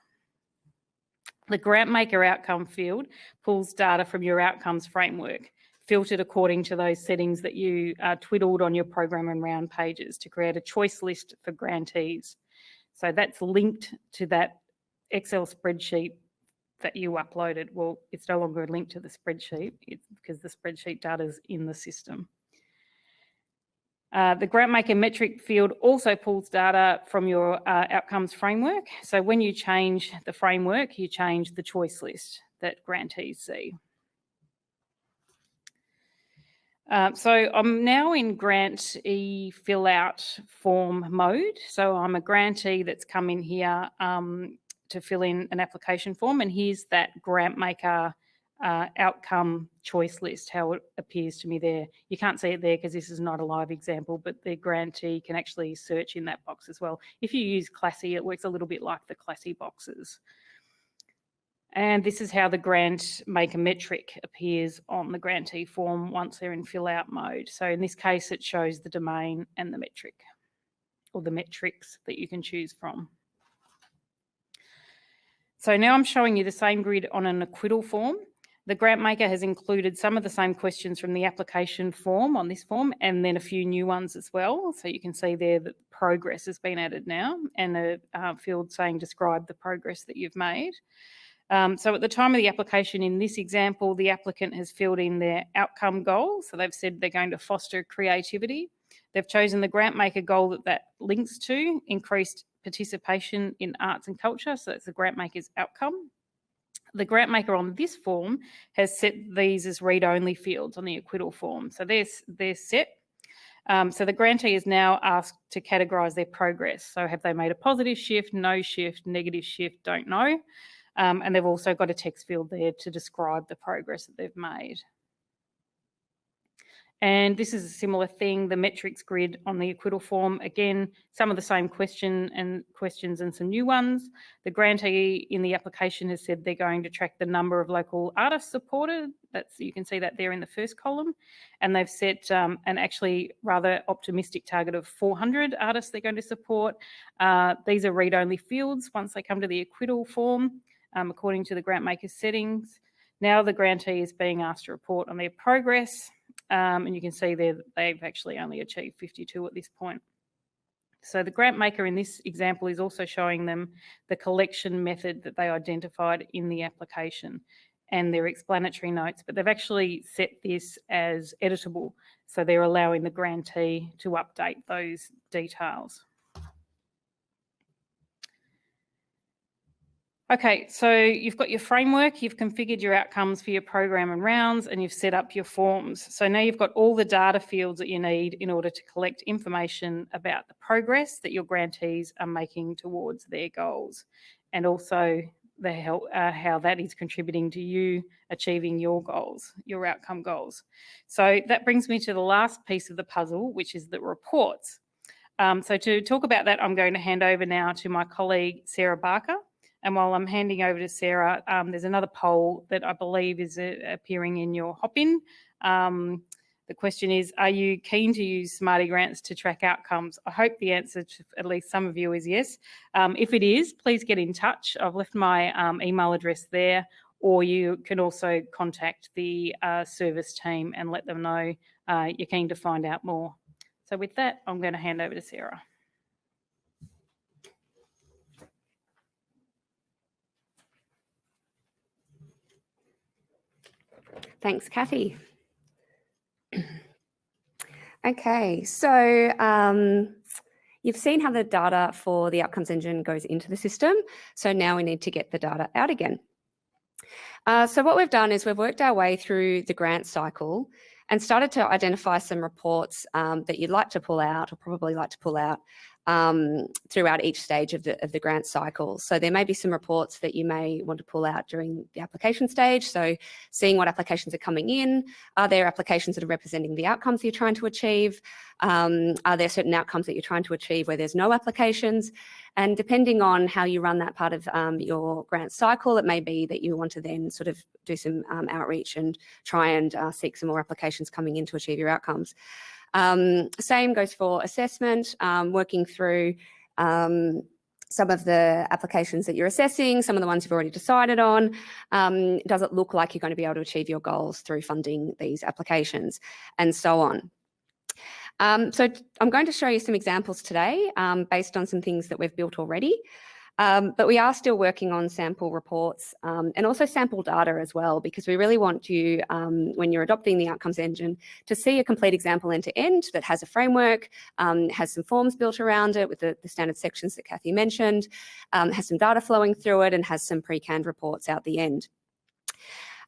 The grant maker outcome field pulls data from your outcomes framework, filtered according to those settings that you twiddled on your program and round pages to create a choice list for grantees. So that's linked to that Excel spreadsheet that you uploaded. Well, it's no longer a link to the spreadsheet because the spreadsheet data is in the system. The grant maker metric field also pulls data from your outcomes framework. So when you change the framework, you change the choice list that grantees see. So I'm now in grantee fill out form mode. So I'm a grantee that's come in here to fill in an application form, and here's that grant maker outcome choice list, how it appears to me there. You can't see it there because this is not a live example, but the grantee can actually search in that box as well. If you use Classy, it works a little bit like the Classy boxes. And this is how the grant maker metric appears on the grantee form once they're in fill out mode. So in this case, it shows the domain and the metric, or the metrics that you can choose from. So now I'm showing you the same grid on an acquittal form. The grant maker has included some of the same questions from the application form on this form, and then a few new ones as well. So you can see there that progress has been added now, and a field saying describe the progress that you've made. So at the time of the application in this example, the applicant has filled in their outcome goal. So they've said they're going to foster creativity. They've chosen the grant maker goal that links to increased participation in arts and culture. So that's the grant maker's outcome. The grant maker on this form has set these as read-only fields on the acquittal form. So they're set. So the grantee is now asked to categorise their progress. So have they made a positive shift, no shift, negative shift, don't know. And they've also got a text field there to describe the progress that they've made. And this is a similar thing, the metrics grid on the acquittal form. Again, some of the same questions and some new ones. The grantee in the application has said they're going to track the number of local artists supported. You can see that there in the first column. And they've set an actually rather optimistic target of 400 artists they're going to support. These are read-only fields once they come to the acquittal form, according to the grant maker's settings. Now the grantee is being asked to report on their progress. And you can see there that they've actually only achieved 52 at this point. So the grant maker in this example is also showing them the collection method that they identified in the application and their explanatory notes, but they've actually set this as editable. So they're allowing the grantee to update those details. Okay, so you've got your framework, you've configured your outcomes for your program and rounds, and you've set up your forms. So now you've got all the data fields that you need in order to collect information about the progress that your grantees are making towards their goals, and also how that is contributing to you achieving your goals, your outcome goals. So that brings me to the last piece of the puzzle, which is the reports. So to talk about that, I'm going to hand over now to my colleague, Sarah Barker. And while I'm handing over to Sarah, there's another poll that I believe is appearing in your hop-in. The question is, are you keen to use SmartyGrants to track outcomes? I hope the answer to at least some of you is yes. If it is, please get in touch. I've left my email address there, or you can also contact the service team and let them know you're keen to find out more. So with that, I'm going to hand over to Sarah. Thanks, Kathy. Okay, so you've seen how the data for the Outcomes Engine goes into the system. So now we need to get the data out again. So what we've done is we've worked our way through the grant cycle and started to identify some reports that you'd like to pull out, or probably like to pull out, throughout each stage of the grant cycle. So there may be some reports that you may want to pull out during the application stage. So seeing what applications are coming in, are there applications that are representing the outcomes you're trying to achieve? Are there certain outcomes that you're trying to achieve where there's no applications? And depending on how you run that part of your grant cycle, it may be that you want to then sort of do some outreach and try and seek some more applications coming in to achieve your outcomes. Same goes for assessment, working through some of the applications that you're assessing, some of the ones you've already decided on. Does it look like you're going to be able to achieve your goals through funding these applications, and so on. So I'm going to show you some examples today based on some things that we've built already. But we are still working on sample reports and also sample data as well, because we really want you, when you're adopting the Outcomes Engine, to see a complete example end-to-end that has a framework, has some forms built around it with the standard sections that Kathy mentioned, has some data flowing through it, and has some pre-canned reports out the end.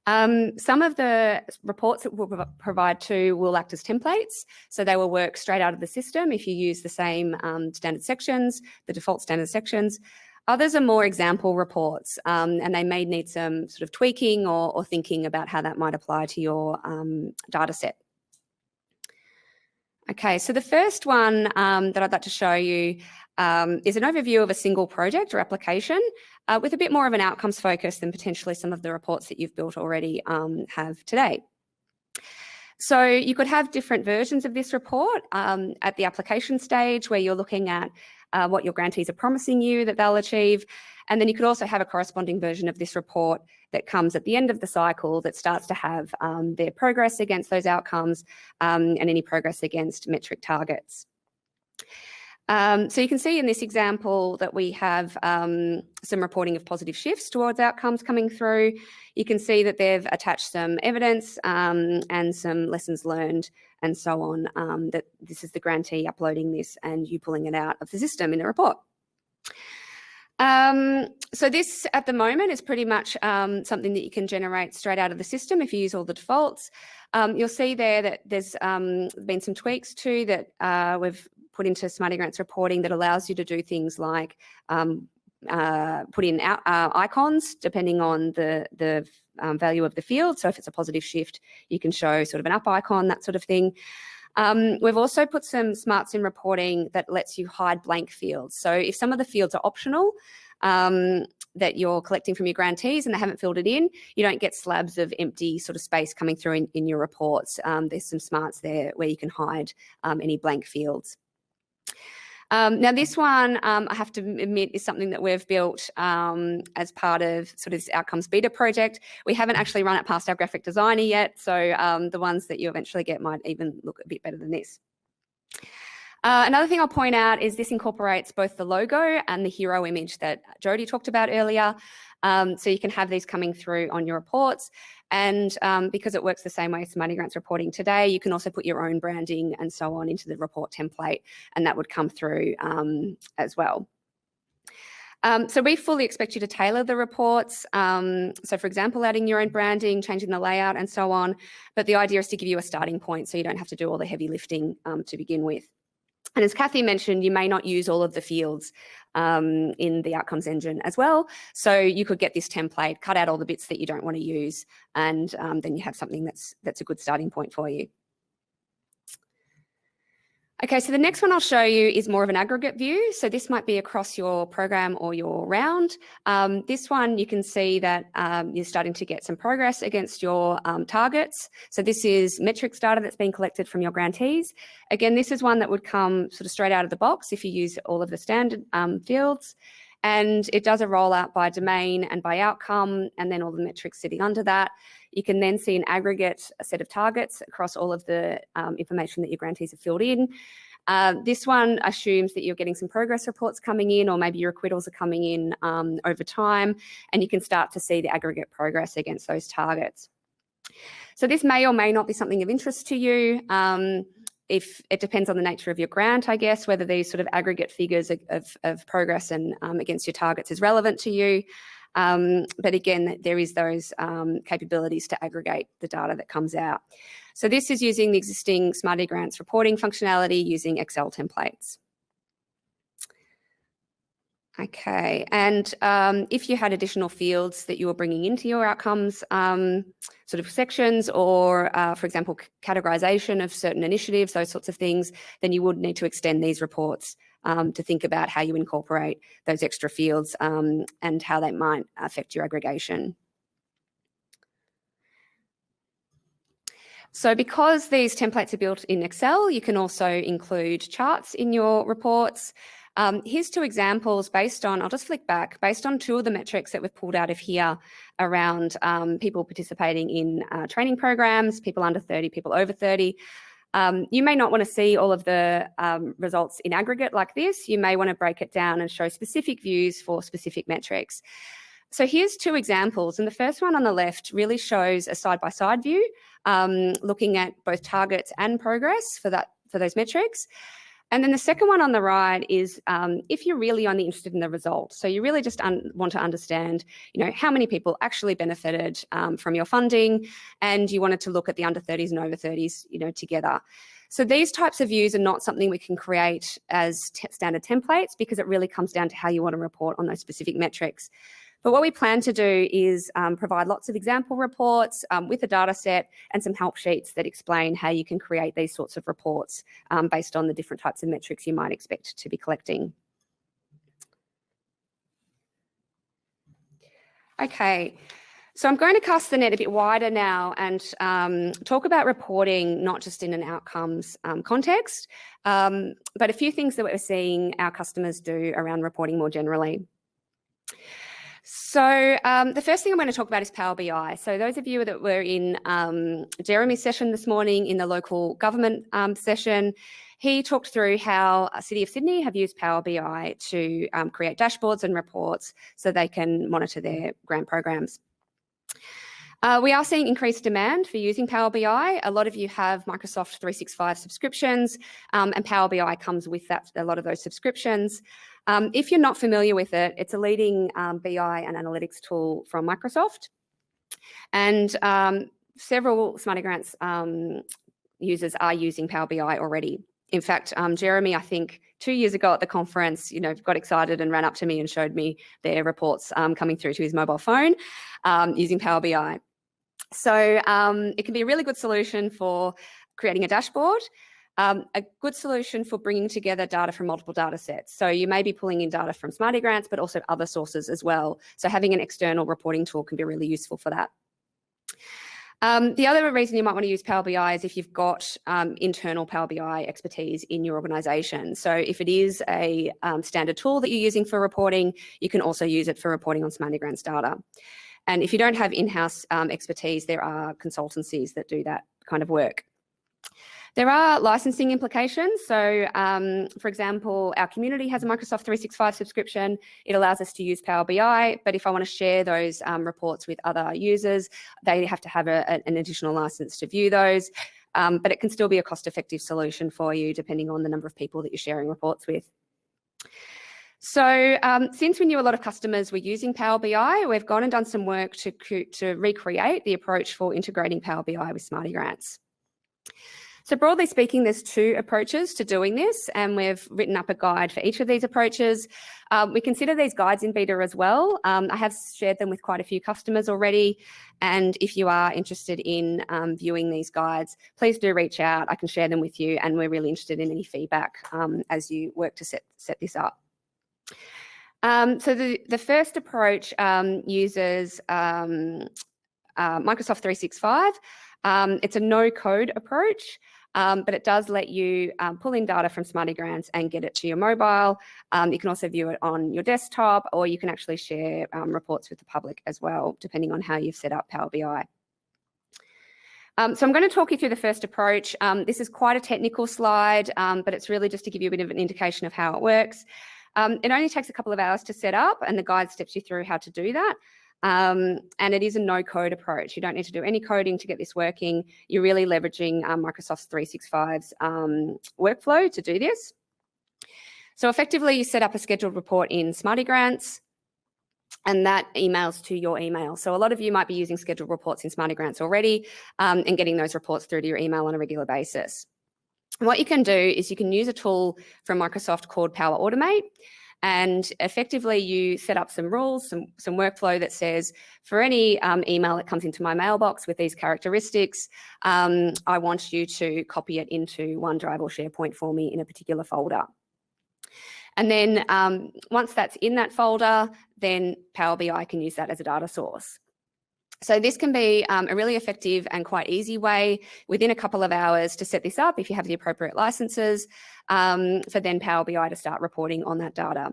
Some of the reports that we'll provide too will act as templates, so they will work straight out of the system if you use the same standard sections, the default standard sections. Others are more example reports, and they may need some sort of tweaking or thinking about how that might apply to your data set. Okay, so the first one that I'd like to show you is an overview of a single project or application with a bit more of an outcomes focus than potentially some of the reports that you've built already have today. So you could have different versions of this report at the application stage, where you're looking at what your grantees are promising you that they'll achieve. And then you could also have a corresponding version of this report that comes at the end of the cycle that starts to have their progress against those outcomes and any progress against metric targets. So you can see in this example that we have some reporting of positive shifts towards outcomes coming through. You can see that they've attached some evidence and some lessons learned and so on, that this is the grantee uploading this and you pulling it out of the system in a report. So this at the moment is pretty much something that you can generate straight out of the system if you use all the defaults. You'll see there that there's been some tweaks too that we've put into SmartyGrants reporting that allows you to do things like put in icons depending on the value of the field. So if it's a positive shift, you can show sort of an up icon, that sort of thing. We've also put some smarts in reporting that lets you hide blank fields. So if some of the fields are optional that you're collecting from your grantees and they haven't filled it in, you don't get slabs of empty sort of space coming through in your reports. There's some smarts there where you can hide any blank fields. Now this one, I have to admit, is something that we've built as part of sort of this Outcomes beta project. We haven't actually run it past our graphic designer yet, so the ones that you eventually get might even look a bit better than this. Another thing I'll point out is this incorporates both the logo and the hero image that Jodie talked about earlier. So you can have these coming through on your reports. And because it works the same way as SmartyGrants reporting today, you can also put your own branding and so on into the report template, and that would come through as well. So we fully expect you to tailor the reports. So for example, adding your own branding, changing the layout and so on. But the idea is to give you a starting point so you don't have to do all the heavy lifting to begin with. And as Kathy mentioned, you may not use all of the fields in the Outcomes Engine as well. So you could get this template, cut out all the bits that you don't want to use, and then you have something that's a good starting point for you. Okay, so the next one I'll show you is more of an aggregate view. So this might be across your program or your round. This one, you can see that you're starting to get some progress against your targets. So this is metrics data that's been collected from your grantees. Again, this is one that would come sort of straight out of the box if you use all of the standard fields. And it does a rollout by domain and by outcome, and then all the metrics sitting under that. You can then see an aggregate set of targets across all of the information that your grantees have filled in. This one assumes that you're getting some progress reports coming in, or maybe your acquittals are coming in over time, and you can start to see the aggregate progress against those targets. So this may or may not be something of interest to you. If it depends on the nature of your grant, I guess, whether these sort of aggregate figures of progress and against your targets is relevant to you. But again, there is those capabilities to aggregate the data that comes out. So this is using the existing SmartyGrants reporting functionality using Excel templates. Okay, and if you had additional fields that you were bringing into your outcomes sort of sections, or for example, categorization of certain initiatives, those sorts of things, then you would need to extend these reports to think about how you incorporate those extra fields and how they might affect your aggregation. So because these templates are built in Excel, you can also include charts in your reports. Here's two examples based on, I'll just flick back, based on two of the metrics that we've pulled out of here around people participating in training programs, people under 30, people over 30. You may not want to see all of the results in aggregate like this. You may want to break it down and show specific views for specific metrics. So here's 2 examples, and the first one on the left really shows a side-by-side view, looking at both targets and progress for those metrics. And then the second one on the right is if you're really only interested in the result. So you really just want to understand, how many people actually benefited from your funding, and you wanted to look at the under 30s and over 30s, together. So these types of views are not something we can create as standard templates, because it really comes down to how you want to report on those specific metrics. But what we plan to do is provide lots of example reports with a data set and some help sheets that explain how you can create these sorts of reports based on the different types of metrics you might expect to be collecting. Okay, so I'm going to cast the net a bit wider now and talk about reporting, not just in an outcomes context, but a few things that we're seeing our customers do around reporting more generally. So the first thing I'm going to talk about is Power BI. So those of you that were in Jeremy's session this morning, in the local government session, he talked through how City of Sydney have used Power BI to create dashboards and reports so they can monitor their grant programs. We are seeing increased demand for using Power BI. A lot of you have Microsoft 365 subscriptions, and Power BI comes with that, a lot of those subscriptions. If you're not familiar with it, it's a leading BI and analytics tool from Microsoft. And several SmartyGrants users are using Power BI already. In fact, Jeremy, I think 2 years ago at the conference, got excited and ran up to me and showed me their reports coming through to his mobile phone using Power BI. So it can be a really good solution for creating a dashboard, a good solution for bringing together data from multiple data sets. So you may be pulling in data from SmartyGrants, but also other sources as well. So having an external reporting tool can be really useful for that. The other reason you might want to use Power BI is if you've got internal Power BI expertise in your organisation. So if it is a standard tool that you're using for reporting, you can also use it for reporting on SmartyGrants data. And if you don't have in-house expertise, there are consultancies that do that kind of work. There are licensing implications. So, for example, our community has a Microsoft 365 subscription. It allows us to use Power BI, but if I want to share those reports with other users, they have to have an additional license to view those. But it can still be a cost-effective solution for you, depending on the number of people that you're sharing reports with. So since we knew a lot of customers were using Power BI, we've gone and done some work to recreate the approach for integrating Power BI with SmartyGrants. So broadly speaking, there's 2 approaches to doing this, and we've written up a guide for each of these approaches. We consider these guides in beta as well. I have shared them with quite a few customers already, and if you are interested in viewing these guides, please do reach out. I can share them with you, and we're really interested in any feedback as you work to set this up. So the first approach uses Microsoft 365. It's a no-code approach, but it does let you pull in data from SmartyGrants and get it to your mobile. You can also view it on your desktop, or you can actually share reports with the public as well, depending on how you've set up Power BI. So I'm going to talk you through the first approach. This is quite a technical slide, but it's really just to give you a bit of an indication of how it works. It only takes a couple of hours to set up, and the guide steps you through how to do that. And it is a no-code approach. You don't need to do any coding to get this working. You're really leveraging Microsoft 365's workflow to do this. So effectively, you set up a scheduled report in SmartyGrants, and that emails to your email. So a lot of you might be using scheduled reports in SmartyGrants already and getting those reports through to your email on a regular basis. What you can do is you can use a tool from Microsoft called Power Automate, and effectively you set up some rules, some workflow that says, for any email that comes into my mailbox with these characteristics, I want you to copy it into OneDrive or SharePoint for me in a particular folder. And then once that's in that folder, then Power BI can use that as a data source. So this can be a really effective and quite easy way within a couple of hours to set this up if you have the appropriate licenses for then Power BI to start reporting on that data.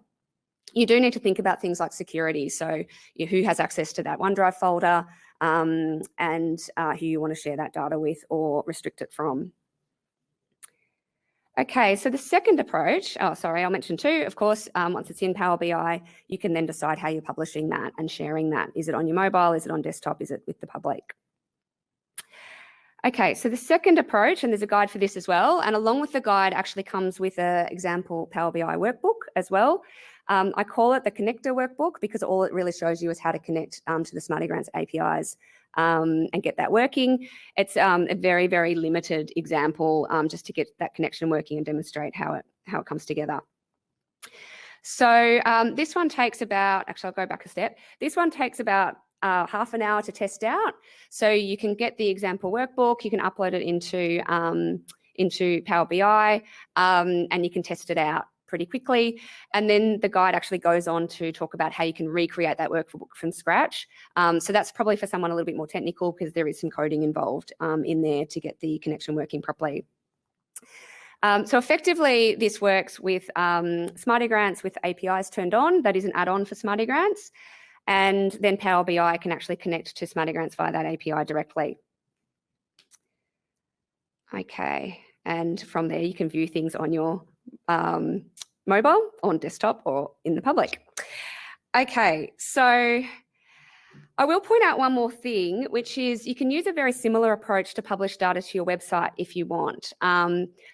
You do need to think about things like security. So who has access to that OneDrive folder and who you want to share that data with or restrict it from. Okay, so the second approach, I'll mention two, of course, once it's in Power BI, you can then decide how you're publishing that and sharing that. Is it on your mobile? Is it on desktop? Is it with the public? Okay, so the second approach, and there's a guide for this as well, and along with the guide actually comes with an example Power BI workbook as well. I call it the connector workbook because all it really shows you is how to connect to the SmartyGrants APIs and get that working. It's a very, very limited example just to get that connection working and demonstrate how it comes together. So this one takes about, actually I'll go back a step. This one takes about half an hour to test out. So you can get the example workbook, you can upload it into Power BI and you can test it out pretty quickly. And then the guide actually goes on to talk about how you can recreate that workbook from scratch. So that's probably for someone a little bit more technical because there is some coding involved in there to get the connection working properly. So effectively, this works with SmartyGrants with APIs turned on. That is an add-on for SmartyGrants. And then Power BI can actually connect to SmartyGrants via that API directly. Okay, and from there you can view things on your mobile, on desktop, or in the public. Okay, so I will point out one more thing, which is you can use a very similar approach to publish data to your website if you want.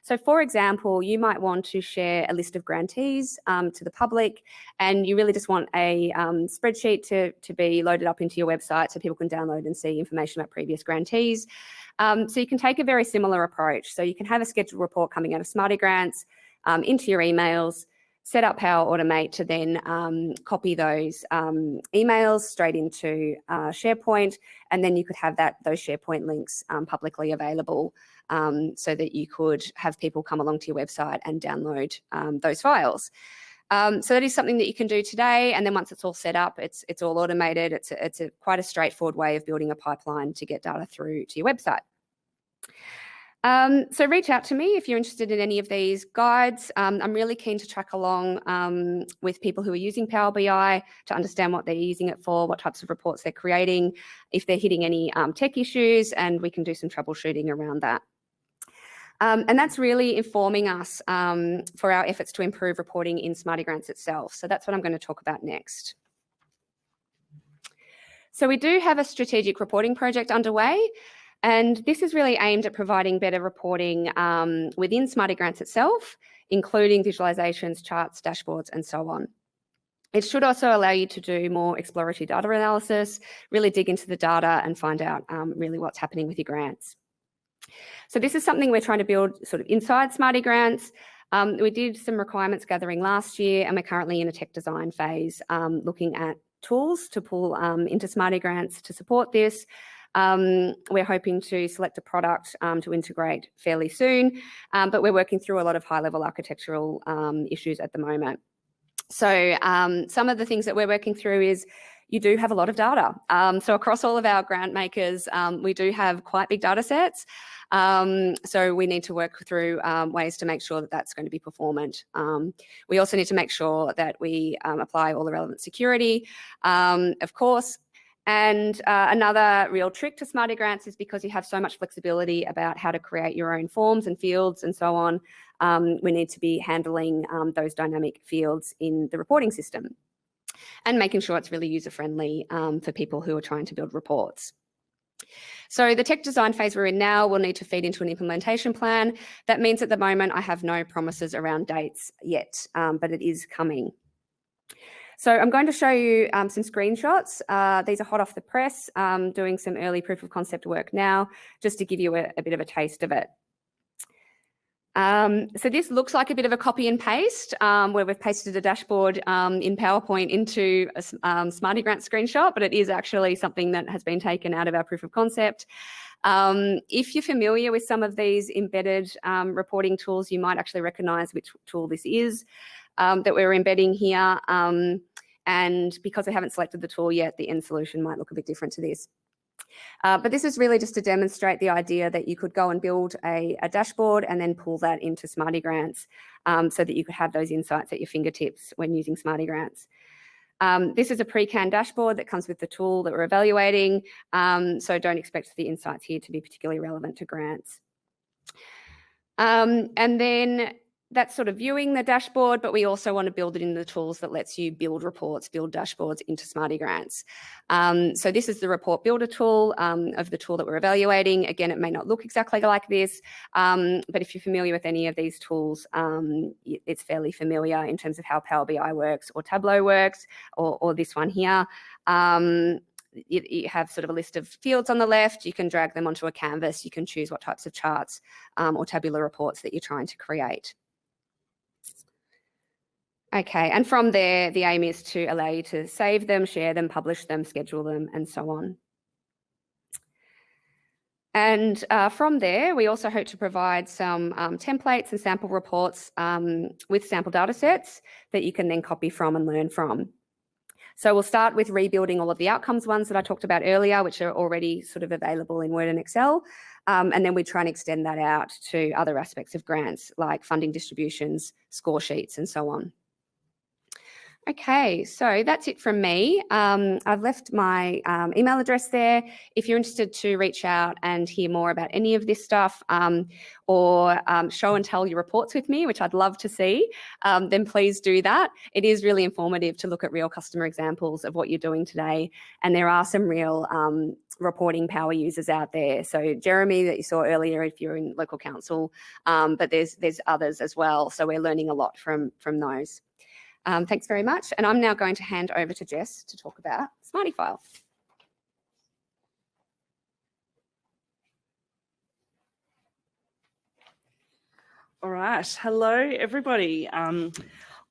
So for example, you might want to share a list of grantees to the public, and you really just want a spreadsheet to be loaded up into your website so people can download and see information about previous grantees. So you can take a very similar approach. So you can have a scheduled report coming out of SmartyGrants into your emails, set up Power Automate to then copy those emails straight into SharePoint, and then you could have those SharePoint links publicly available so that you could have people come along to your website and download those files. So that is something that you can do today, and then once it's all set up, it's all automated. It's quite a straightforward way of building a pipeline to get data through to your website. So reach out to me if you're interested in any of these guides. I'm really keen to track along with people who are using Power BI to understand what they're using it for, what types of reports they're creating, if they're hitting any tech issues, and we can do some troubleshooting around that. And that's really informing us for our efforts to improve reporting in SmartyGrants itself. So that's what I'm going to talk about next. So we do have a strategic reporting project underway. And this is really aimed at providing better reporting within SmartyGrants itself, including visualizations, charts, dashboards, and so on. It should also allow you to do more exploratory data analysis, really dig into the data and find out really what's happening with your grants. So this is something we're trying to build sort of inside SmartyGrants. We did some requirements gathering last year, and we're currently in a tech design phase looking at tools to pull into SmartyGrants to support this. We're hoping to select a product to integrate fairly soon, but we're working through a lot of high-level architectural issues at the moment. So some of the things that we're working through is you do have a lot of data. So across all of our grant makers, we do have quite big data sets. So we need to work through ways to make sure that that's going to be performant. We also need to make sure that we apply all the relevant security, of course. And another real trick to SmartyGrants is because you have so much flexibility about how to create your own forms and fields and so on, we need to be handling those dynamic fields in the reporting system and making sure it's really user-friendly for people who are trying to build reports. So the tech design phase we're in now will need to feed into an implementation plan. That means at the moment I have no promises around dates yet, but it is coming. So I'm going to show you some screenshots. These are hot off the press, doing some early proof of concept work now, just to give you a bit of a taste of it. So this looks like a bit of a copy and paste where we've pasted a dashboard in PowerPoint into a SmartyGrants screenshot, but it is actually something that has been taken out of our proof of concept. If you're familiar with some of these embedded reporting tools, you might actually recognize which tool this is that we're embedding here. And because I haven't selected the tool yet, the end solution might look a bit different to this. But this is really just to demonstrate the idea that you could go and build a dashboard and then pull that into SmartyGrants so that you could have those insights at your fingertips when using SmartyGrants. This is a pre-canned dashboard that comes with the tool that we're evaluating, so don't expect the insights here to be particularly relevant to grants. And then that's sort of viewing the dashboard, but we also want to build it in the tools that lets you build reports, build dashboards into SmartyGrants. So this is the report builder tool of the tool that we're evaluating. Again, it may not look exactly like this, but if you're familiar with any of these tools, it's fairly familiar in terms of how Power BI works or Tableau works, or this one here. You have sort of a list of fields on the left. You can drag them onto a canvas. You can choose what types of charts or tabular reports that you're trying to create. Okay, and from there, the aim is to allow you to save them, share them, publish them, schedule them, and so on. And from there, we also hope to provide some templates and sample reports with sample data sets that you can then copy from and learn from. So we'll start with rebuilding all of the outcomes ones that I talked about earlier, which are already sort of available in Word and Excel. And then we try and extend that out to other aspects of grants, like funding distributions, score sheets, and so on. Okay, so that's it from me. I've left my email address there. If you're interested to reach out and hear more about any of this stuff, or show and tell your reports with me, which I'd love to see, then please do that. It is really informative to look at real customer examples of what you're doing today. And there are some real reporting power users out there. So Jeremy that you saw earlier, if you're in local council, but there's others as well. So we're learning a lot from those. Thanks very much. And I'm now going to hand over to Jess to talk about SmartyFile. All right. Hello, everybody. I'm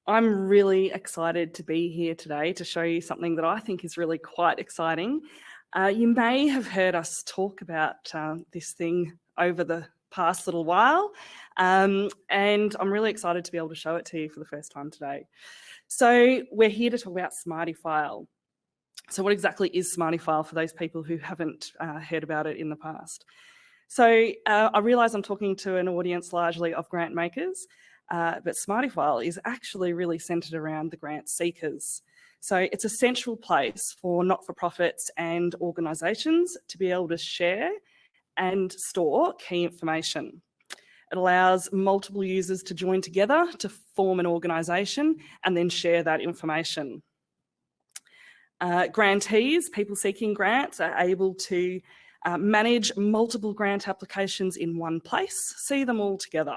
really excited to be here today to show you something that I think is really quite exciting. You may have heard us talk about this thing over the past little while, and I'm really excited to be able to show it to you for the first time today. So we're here to talk about SmartyFile. So what exactly is SmartyFile for those people who haven't heard about it in the past? So I realise I'm talking to an audience largely of grant makers, but SmartyFile is actually really centred around the grant seekers. So it's a central place for not-for-profits and organisations to be able to share and store key information. It allows multiple users to join together to form an organisation and then share that information. Grantees, people seeking grants, are able to manage multiple grant applications in one place, see them all together.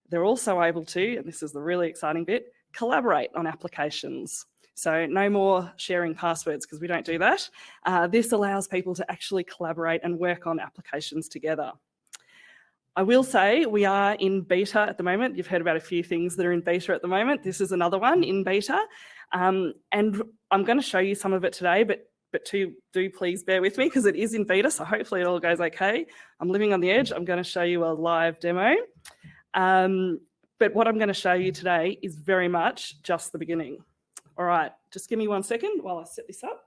They're also able to, and this is the really exciting bit, collaborate on applications. So no more sharing passwords because we don't do that. This allows people to actually collaborate and work on applications together. I will say we are in beta at the moment. You've heard about a few things that are in beta at the moment. This is another one in beta. And I'm going to show you some of it today, but do please bear with me because it is in beta, so hopefully it all goes okay. I'm living on the edge. I'm going to show you a live demo. But what I'm going to show you today is very much just the beginning. All right, just give me 1 second while I set this up.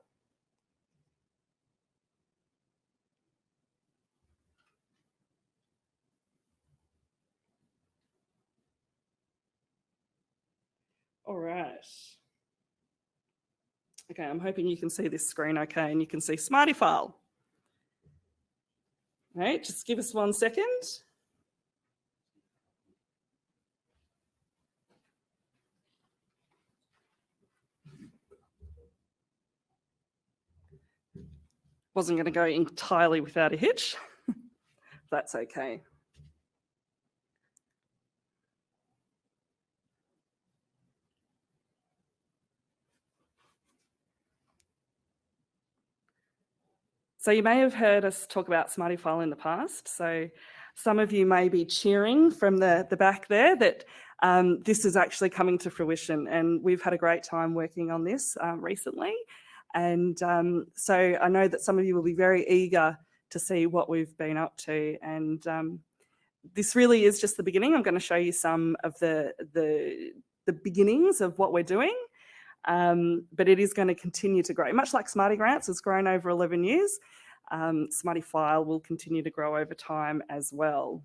All right. Okay, I'm hoping you can see this screen okay and you can see SmartyFile. All right, just give us 1 second. Wasn't going to go entirely without a hitch. That's okay. So you may have heard us talk about SmartyFile in the past. So some of you may be cheering from the back there that this is actually coming to fruition, and we've had a great time working on this recently. And so I know that some of you will be very eager to see what we've been up to. And this really is just the beginning. I'm going to show you some of the beginnings of what we're doing. But it is going to continue to grow. Much like SmartyGrants has grown over 11 years, SmartyFile will continue to grow over time as well.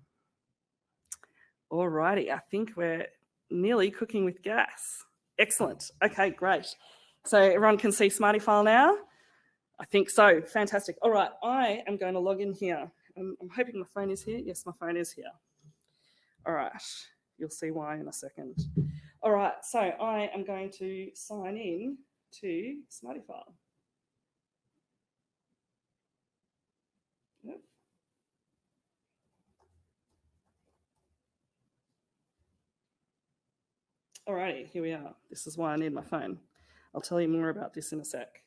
Alrighty, I think we're nearly cooking with gas. Excellent. Okay, great. So everyone can see SmartyFile now? I think so. Fantastic. All right, I am going to log in here. I'm hoping my phone is here. Yes, my phone is here. All right, you'll see why in a second. All right, so I am going to sign in to SmartyFile. Yep. Alrighty, here we are. This is why I need my phone. I'll tell you more about this in a sec.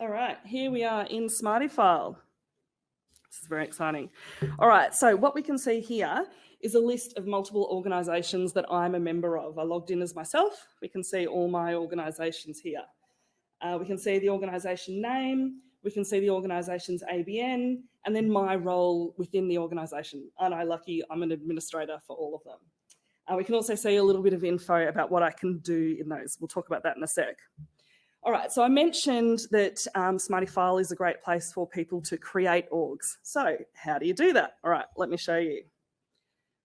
All right, here we are in SmartyFile. This is very exciting. All right, so what we can see here is a list of multiple organisations that I'm a member of. I logged in as myself. We can see all my organisations here. We can see the organisation name, we can see the organisation's ABN, and then my role within the organisation. Aren't I lucky? I'm an administrator for all of them. We can also see a little bit of info about what I can do in those. We'll talk about that in a sec. All right, so I mentioned that SmartyFile is a great place for people to create orgs. So how do you do that? All right, let me show you.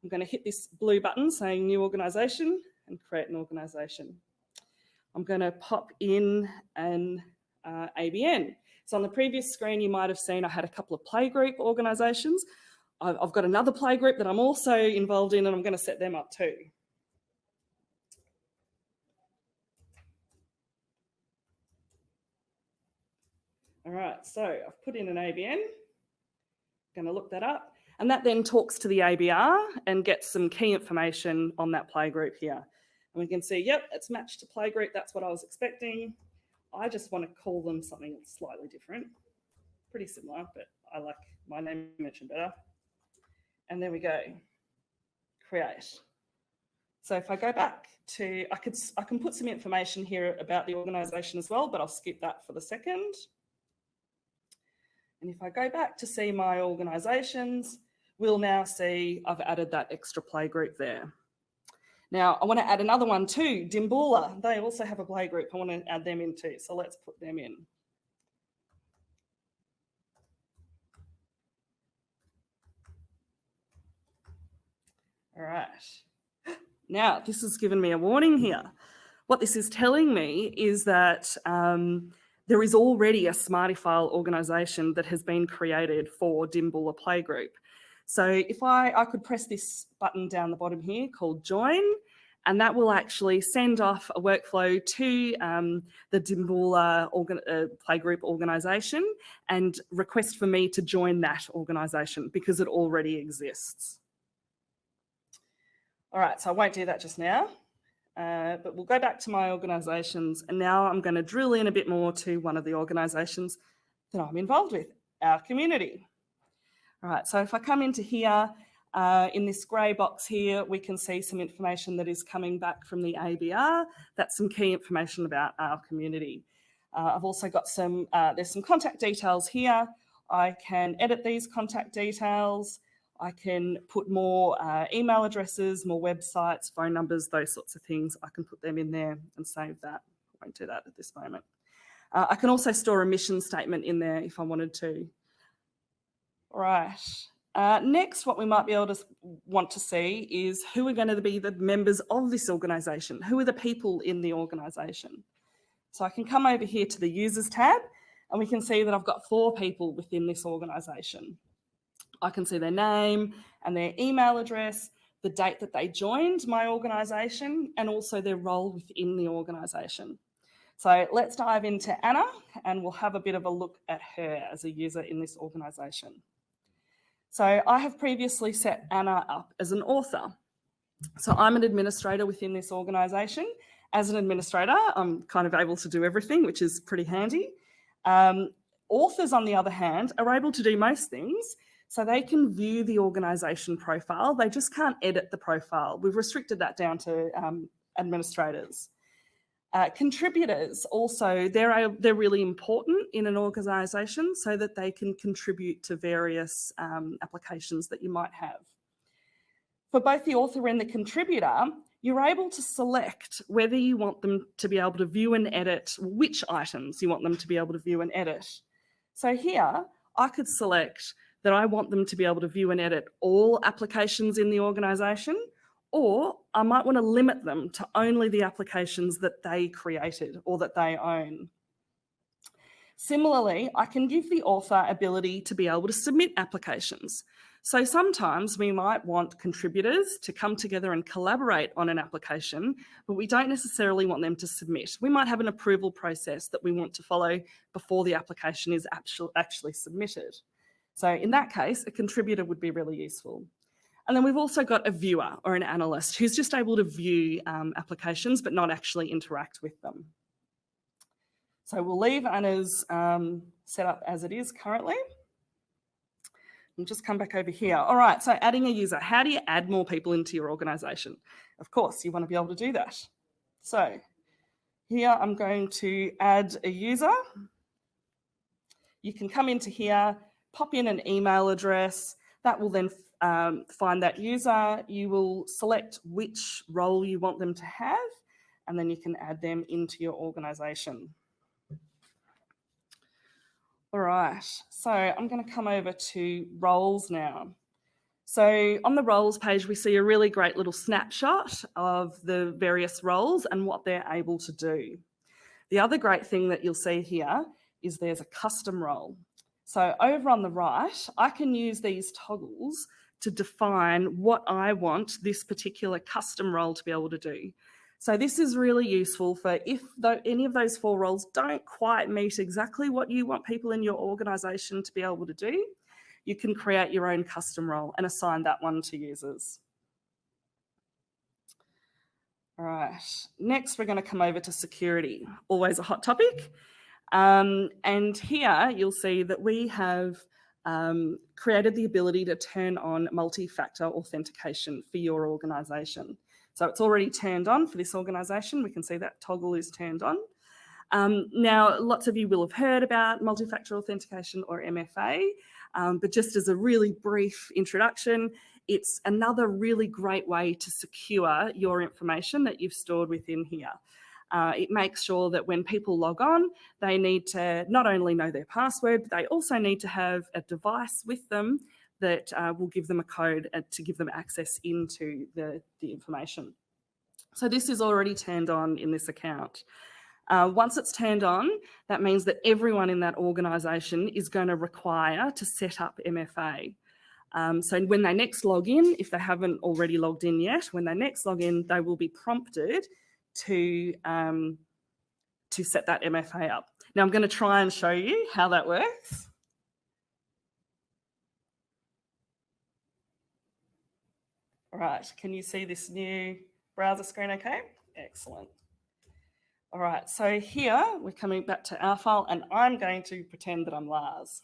I'm going to hit this blue button saying new organisation and create an organisation. I'm going to pop in an ABN. So on the previous screen, you might have seen I had a couple of playgroup organisations. I've got another playgroup that I'm also involved in, and I'm going to set them up too. All right, so I've put in an ABN. I'm going to look that up. And that then talks to the ABR and gets some key information on that playgroup here. And we can see, yep, it's matched to playgroup. That's what I was expecting. I just want to call them something slightly different. Pretty similar, but I like my name mentioned better. And there we go, create. So if I go back to, I can put some information here about the organisation as well, but I'll skip that for the second. And if I go back to see my organisations, we'll now see I've added that extra playgroup there. Now, I want to add another one too, Dimboola. They also have a playgroup. I want to add them in too, so let's put them in. All right. Now, this has given me a warning here. What this is telling me is that there is already a SmartyFile organisation that has been created for Dimboola Playgroup. So if I could press this button down the bottom here called Join, and that will actually send off a workflow to the Dimboola Playgroup organisation and request for me to join that organisation because it already exists. All right, so I won't do that just now. But we'll go back to my organisations, and now I'm going to drill in a bit more to one of the organisations that I'm involved with, our community. All right, so if I come into here, in this grey box here, we can see some information that is coming back from the ABR. That's some key information about our community. I've also got some, there's some contact details here. I can edit these contact details. I can put more email addresses, more websites, phone numbers, those sorts of things. I can put them in there and save that. I won't do that at this moment. I can also store a mission statement in there if I wanted to. All right. Next, what we might be able to want to see is who are going to be the members of this organisation. Who are the people in the organisation? So I can come over here to the Users tab, and we can see that I've got 4 people within this organisation. I can see their name and their email address, the date that they joined my organisation, and also their role within the organisation. So let's dive into Anna, and we'll have a bit of a look at her as a user in this organisation. So I have previously set Anna up as an author. So I'm an administrator within this organisation. As an administrator, I'm kind of able to do everything, which is pretty handy. Authors, on the other hand, are able to do most things. So they can view the organisation profile. They just can't edit the profile. We've restricted that down to administrators. Contributors also, they're really important in an organisation so that they can contribute to various applications that you might have. For both the author and the contributor, you're able to select whether you want them to be able to view and edit, which items you want them to be able to view and edit. So here, I could select that I want them to be able to view and edit all applications in the organisation, or I might want to limit them to only the applications that they created or that they own. Similarly, I can give the author ability to be able to submit applications. So sometimes we might want contributors to come together and collaborate on an application, but we don't necessarily want them to submit. We might have an approval process that we want to follow before the application is actually submitted. So in that case, a contributor would be really useful. And then we've also got a viewer or an analyst who's just able to view applications but not actually interact with them. So we'll leave Anna's setup as it is currently. We'll just come back over here. All right, so adding a user. How do you add more people into your organisation? Of course, you want to be able to do that. So here I'm going to add a user. You can come into here, pop in an email address. That will then find that user. You will select which role you want them to have, and then you can add them into your organisation. All right, so I'm going to come over to roles now. So on the roles page, we see a really great little snapshot of the various roles and what they're able to do. The other great thing that you'll see here is there's a custom role. So over on the right, I can use these toggles to define what I want this particular custom role to be able to do. So this is really useful for if any of those 4 roles don't quite meet exactly what you want people in your organisation to be able to do, you can create your own custom role and assign that one to users. All right, next we're going to come over to security, always a hot topic. And here you'll see that we have created the ability to turn on multi-factor authentication for your organisation. So it's already turned on for this organisation. We can see that toggle is turned on. Now, lots of you will have heard about multi-factor authentication or MFA, but just as a really brief introduction, it's another really great way to secure your information that you've stored within here. It makes sure that when people log on, they need to not only know their password, but they also need to have a device with them that will give them a code to give them access into the information. So this is already turned on in this account. Once it's turned on, that means that everyone in that organisation is going to require to set up MFA. So when they next log in, if they haven't already logged in yet, when they next log in, they will be prompted to set that MFA up. Now I'm going to try and show you how that works. All right, can you see this new browser screen okay? Excellent. All right, so here we're coming back to our file and I'm going to pretend that I'm Lars.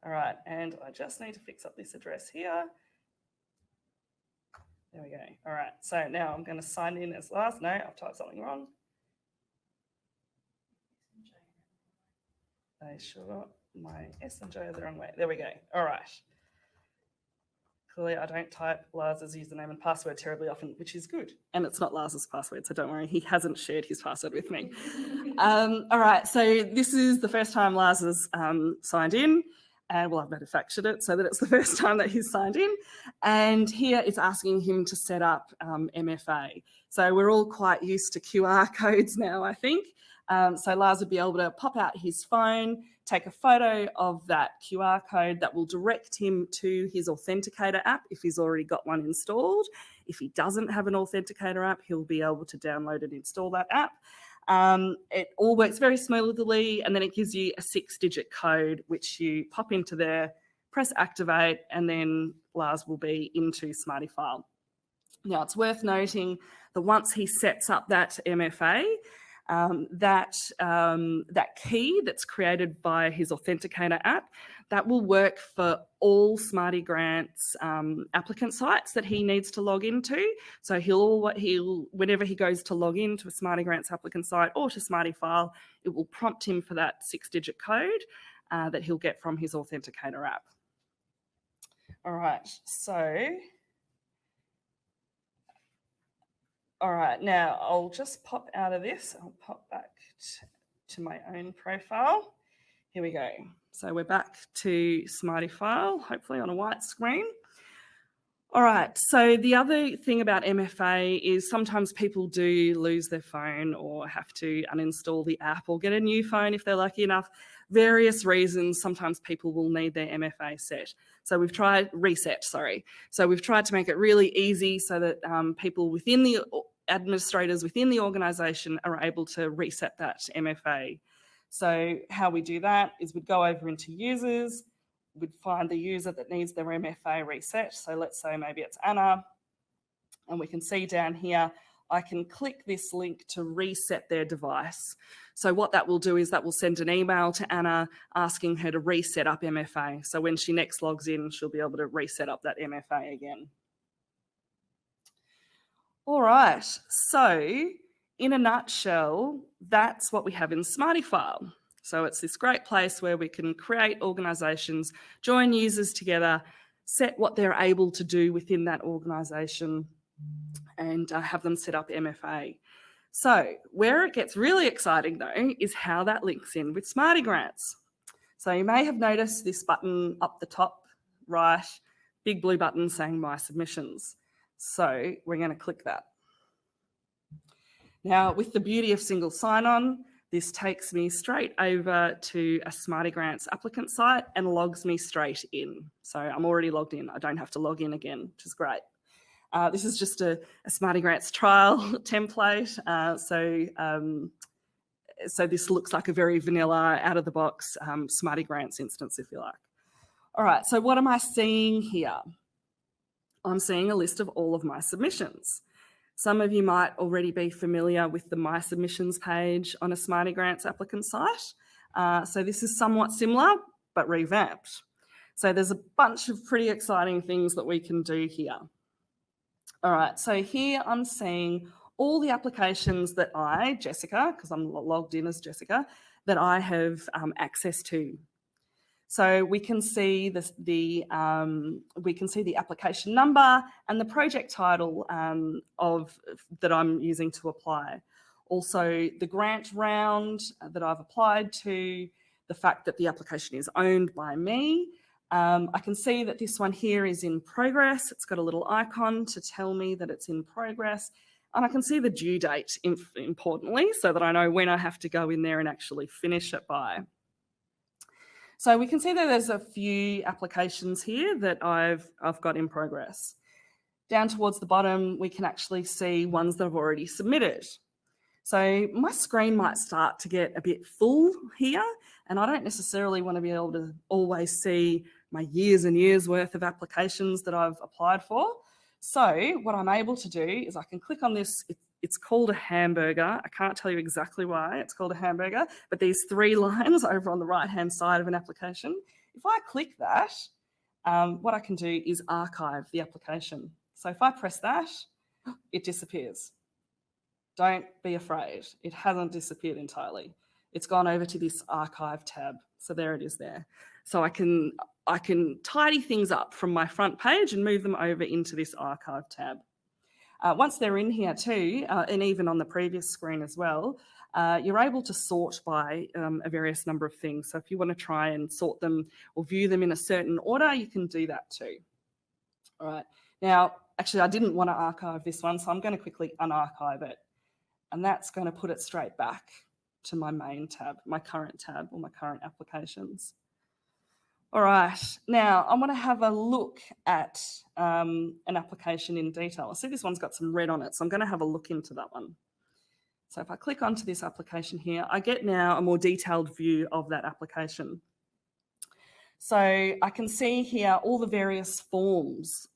All right, and I just need to fix up this address here. There we go. All right, so now I'm going to sign in as Lars. No, I've typed something wrong. I sure got my S and J the wrong way. There we go. All right. Clearly, I don't type Lars's username and password terribly often, which is good. And it's not Lars's password, so don't worry. He hasn't shared his password with me. All right, so this is the first time Lars has signed in. And well, I've manufactured it so that it's the first time that he's signed in. And here it's asking him to set up MFA. So we're all quite used to QR codes now, I think. So Lars would be able to pop out his phone, take a photo of that QR code that will direct him to his Authenticator app if he's already got one installed. If he doesn't have an Authenticator app, he'll be able to download and install that app. It all works very smoothly, and then it gives you a 6-digit code which you pop into there, press activate, and then Lars will be into SmartyFile. Now, it's worth noting that once he sets up that MFA, that key that's created by his Authenticator app, that will work for all SmartyGrants applicant sites that he needs to log into. So whenever he goes to log into a SmartyGrants applicant site or to SmartyFile, it will prompt him for that 6-digit code that he'll get from his Authenticator app. All right, so All right, now I'll just pop out of this. I'll pop back to my own profile. Here we go. So we're back to SmartyFile, hopefully on a white screen. All right, so the other thing about MFA is sometimes people do lose their phone or have to uninstall the app or get a new phone if they're lucky enough. Various reasons, sometimes people will need their MFA set. So we've tried So we've tried to make it really easy so that people within the administrators within the organisation are able to reset that MFA. So how we do that is we'd go over into users, we'd find the user that needs their MFA reset. So let's say maybe it's Anna, and we can see down here, I can click this link to reset their device. So what that will do is that will send an email to Anna asking her to reset up MFA. So when she next logs in, she'll be able to reset up that MFA again. All right, so in a nutshell, that's what we have in SmartyFile. So it's this great place where we can create organisations, join users together, set what they're able to do within that organisation, and have them set up MFA. So where it gets really exciting though is how that links in with SmartyGrants. So you may have noticed this button up the top right, big blue button saying My Submissions. So we're going to click that. Now with the beauty of single sign-on, this takes me straight over to a SmartyGrants applicant site and logs me straight in. So I'm already logged in. I don't have to log in again, which is great. This is just a SmartyGrants trial template. So this looks like a very vanilla, out-of-the-box SmartyGrants instance, if you like. All right, so what am I seeing here? I'm seeing a list of all of my submissions. Some of you might already be familiar with the My Submissions page on a SmartyGrants applicant site. So this is somewhat similar, but revamped. So there's a bunch of pretty exciting things that we can do here. All right, so here I'm seeing all the applications that I, Jessica, because I'm logged in as Jessica, that I have access to. So we can see the application number and the project title that I'm using to apply. Also the grant round that I've applied to, the fact that the application is owned by me. I can see that this one here is in progress. It's got a little icon to tell me that it's in progress. And I can see the due date, importantly, so that I know when I have to go in there and actually finish it by. So we can see that there's a few applications here that I've got in progress. Down towards the bottom, we can actually see ones that I've already submitted. So my screen might start to get a bit full here, and I don't necessarily want to be able to always see my years and years worth of applications that I've applied for. So what I'm able to do is I can click on this. It's called a hamburger. I can't tell you exactly why it's called a hamburger, but these 3 lines over on the right-hand side of an application, if I click that, what I can do is archive the application. So if I press that, it disappears. Don't be afraid. It hasn't disappeared entirely. It's gone over to this archive tab. So there it is there. So I can tidy things up from my front page and move them over into this archive tab. Once they're in here too, and even on the previous screen as well, you're able to sort by a various number of things. So if you want to try and sort them or view them in a certain order, you can do that too. All right. Now, actually, I didn't want to archive this one, so I'm going to quickly unarchive it. And that's going to put it straight back to my main tab, my current tab, or my current applications. All right, now I want to have a look at an application in detail. I see this one's got some red on it, so I'm going to have a look into that one. So if I click onto this application here, I get now a more detailed view of that application. So I can see here all the various forms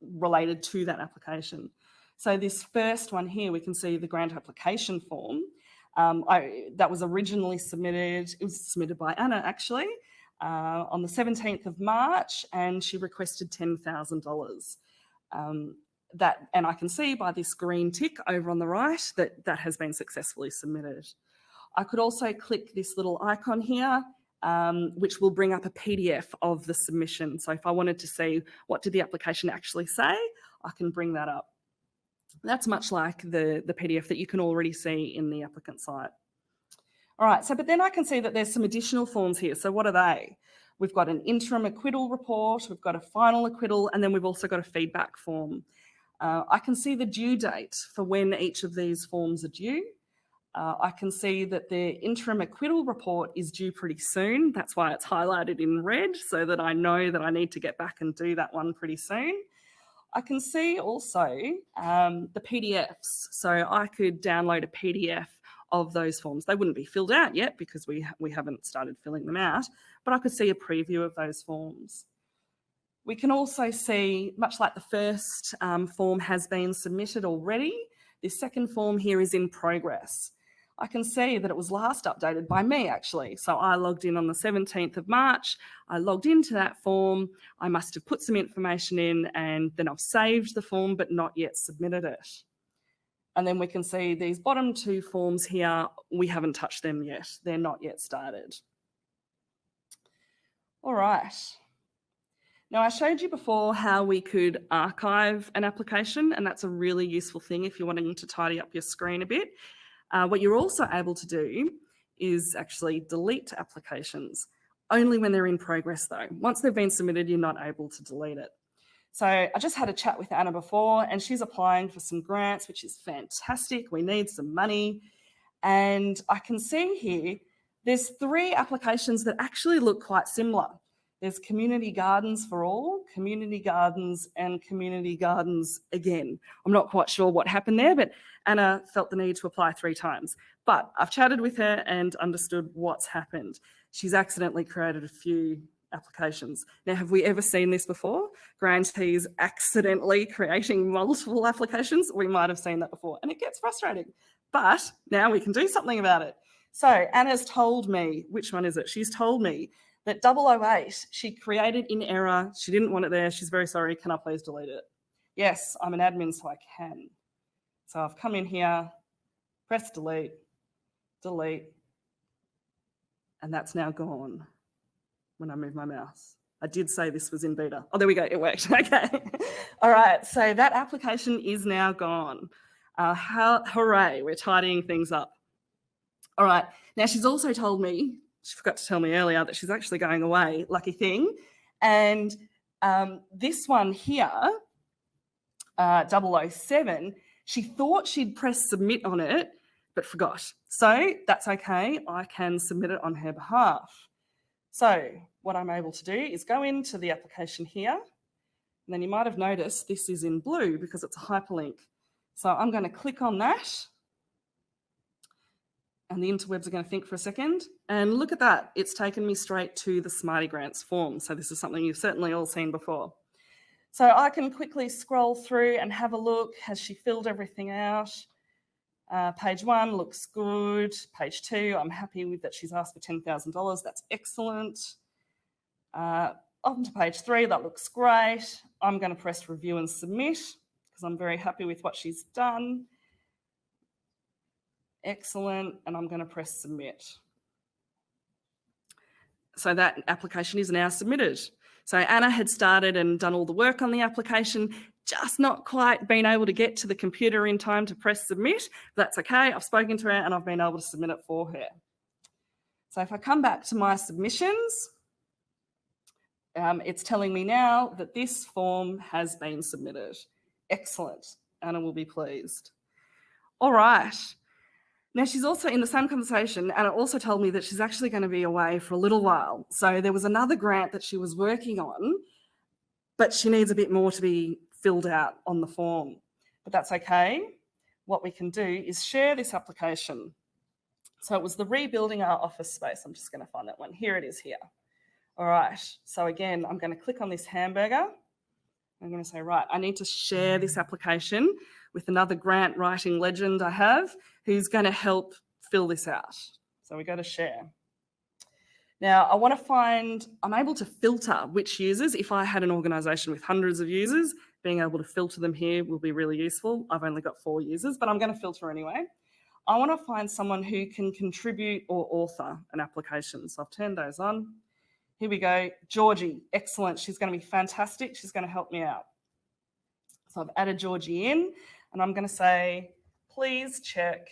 related to that application. So this first one here, we can see the grant application form. That was originally submitted, it was submitted by Anna actually, on the 17th of March, and she requested $10,000. And I can see by this green tick over on the right that that has been successfully submitted. I could also click this little icon here, which will bring up a PDF of the submission. So if I wanted to see what did the application actually say, I can bring that up. That's much like the PDF that you can already see in the applicant site. All right, but then I can see that there's some additional forms here. So what are they? We've got an interim acquittal report, we've got a final acquittal, and then we've also got a feedback form. I can see the due date for when each of these forms are due. I can see that the interim acquittal report is due pretty soon. That's why it's highlighted in red, so that I know that I need to get back and do that one pretty soon. I can see also the PDFs. So I could download a PDF of those forms. They wouldn't be filled out yet because we haven't started filling them out, but I could see a preview of those forms. We can also see, much like the first form has been submitted already, this second form here is in progress. I can see that it was last updated by me, actually. So I logged in on the 17th of March. I logged into that form. I must have put some information in, and then I've saved the form but not yet submitted it. And then we can see these bottom two forms here, we haven't touched them yet. They're not yet started. All right. Now, I showed you before how we could archive an application, and that's a really useful thing if you're wanting to tidy up your screen a bit. What you're also able to do is actually delete applications, only when they're in progress though. Once they've been submitted, you're not able to delete it. So I just had a chat with Anna before, and she's applying for some grants, which is fantastic. We need some money. And I can see here, there's 3 applications that actually look quite similar. There's community gardens for all, community gardens, and community gardens again. I'm not quite sure what happened there, but Anna felt the need to apply 3 times. But I've chatted with her and understood what's happened. She's accidentally created a few applications. Now, have we ever seen this before? Grantees accidentally creating multiple applications? We might have seen that before, and it gets frustrating. But now we can do something about it. So Anna's told me, which one is it? She's told me that 008, she created in error. She didn't want it there. She's very sorry. Can I please delete it? Yes, I'm an admin, so I can. So I've come in here, press delete, delete, and that's now gone when I move my mouse. I did say this was in beta. Oh, there we go. It worked. Okay. All right. So that application is now gone. Hooray. We're tidying things up. All right. Now, she's also told me, she forgot to tell me earlier, that she's actually going away. Lucky thing. And this one here, 007, she thought she'd press submit on it, but forgot. So that's okay. I can submit it on her behalf. So what I'm able to do is go into the application here. And then you might have noticed this is in blue because it's a hyperlink. So I'm going to click on that. And the interwebs are going to think for a second. And look at that. It's taken me straight to the SmartyGrants form. So this is something you've certainly all seen before. So I can quickly scroll through and have a look. Has she filled everything out? Page 1 looks good. Page 2, I'm happy with that she's asked for $10,000. That's excellent. On to page 3, that looks great. I'm going to press review and submit because I'm very happy with what she's done. Excellent, and I'm going to press submit. So that application is now submitted. So Anna had started and done all the work on the application, just not quite been able to get to the computer in time to press submit. That's okay, I've spoken to her and I've been able to submit it for her. So if I come back to my submissions, it's telling me now that this form has been submitted. Excellent, Anna will be pleased. All right. Now, she's also in the same conversation, and it also told me that she's actually going to be away for a little while. So there was another grant that she was working on, but she needs a bit more to be filled out on the form. But that's okay. What we can do is share this application. So it was the rebuilding our office space. I'm just going to find that one. Here it is here. All right. So again, I'm going to click on this hamburger. I'm going to say, right, I need to share this application with another grant writing legend I have who's going to help fill this out. So we go to share. Now, I want to find, I'm able to filter which users. If I had an organisation with hundreds of users, being able to filter them here will be really useful. I've only got 4 users, but I'm going to filter anyway. I want to find someone who can contribute or author an application. So I've turned those on. Here we go. Georgie, excellent. She's going to be fantastic. She's going to help me out. So I've added Georgie in. and I'm going to say, please check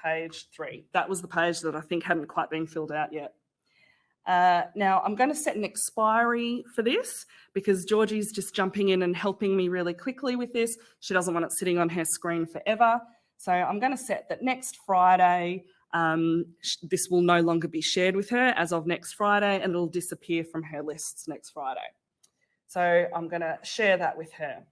page 3. That was the page that I think hadn't quite been filled out yet. Now, I'm going to set an expiry for this because Georgie's just jumping in and helping me really quickly with this. She doesn't want it sitting on her screen forever. So I'm going to set that next Friday, this will no longer be shared with her as of next Friday, and it'll disappear from her lists next Friday. So I'm going to share that with her.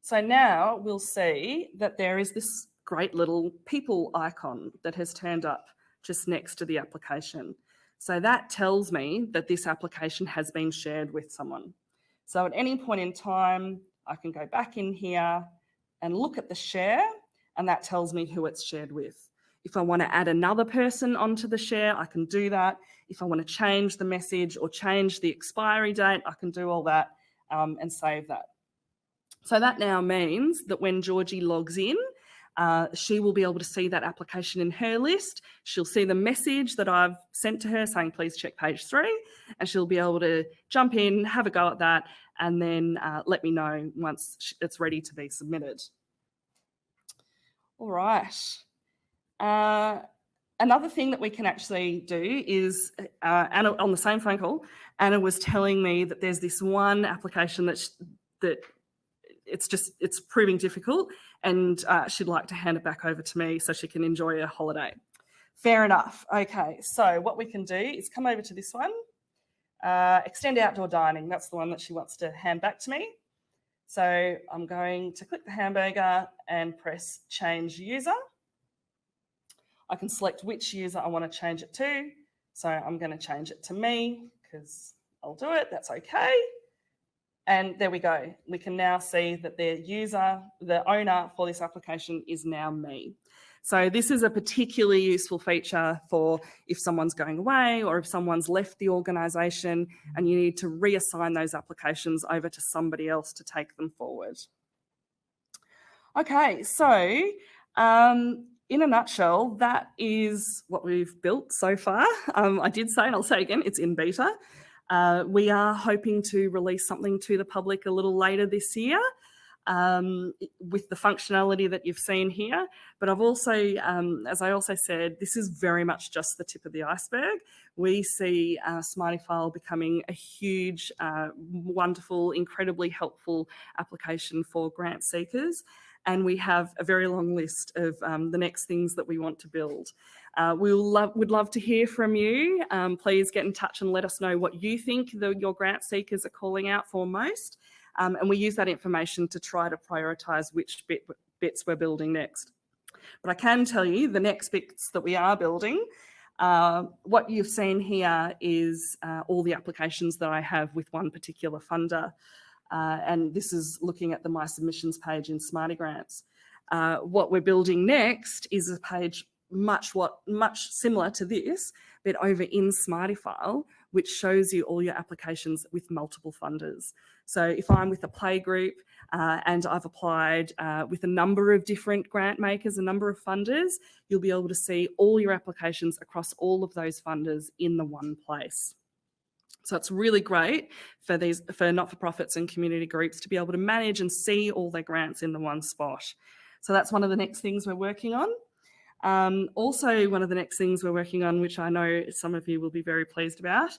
So now we'll see that there is this great little people icon that has turned up just next to the application. So that tells me that this application has been shared with someone. So at any point in time, I can go back in here and look at the share, and that tells me who it's shared with. If I want to add another person onto the share, I can do that. If I want to change the message or change the expiry date, I can do all that and save that. So that now means that when Georgie logs in, she will be able to see that application in her list. She'll see the message that I've sent to her saying, please check page 3, and she'll be able to jump in, have a go at that, and then let me know once it's ready to be submitted. All right. Another thing that we can actually do is, Anna, on the same phone call, Anna was telling me that there's this one application that it's proving difficult, and she'd like to hand it back over to me so she can enjoy her holiday. Fair enough. Okay, so what we can do is come over to this one, extend outdoor dining. That's the one that she wants to hand back to me. So I'm going to click the hamburger and press change user. I can select which user I want to change it to. So I'm going to change it to me because I'll do it. That's okay. And there we go. We can now see that the owner for this application is now me. So this is a particularly useful feature for if someone's going away or if someone's left the organisation and you need to reassign those applications over to somebody else to take them forward. Okay, so in a nutshell, that is what we've built so far. I did say, and I'll say again, it's in beta. We are hoping to release something to the public a little later this year with the functionality that you've seen here. But I've also, as I also said, this is very much just the tip of the iceberg. We see SmartyFile becoming a huge, wonderful, incredibly helpful application for grant seekers. And we have a very long list of the next things that we want to build. Would love to hear from you. Please get in touch and let us know what you think your grant seekers are calling out for most. And we use that information to try to prioritise which bits we're building next. But I can tell you the next bits that we are building, what you've seen here is all the applications that I have with one particular funder. And this is looking at the My Submissions page in SmartyGrants. What we're building next is a page much similar to this, but over in SmartyFile, which shows you all your applications with multiple funders. So if I'm with a play group and I've applied with a number of different grant makers, a number of funders, you'll be able to see all your applications across all of those funders in the one place. So it's really great for not-for-profits and community groups to be able to manage and see all their grants in the one spot. So that's one of the next things we're working on. Also, one of the next things we're working on, which I know some of you will be very pleased about,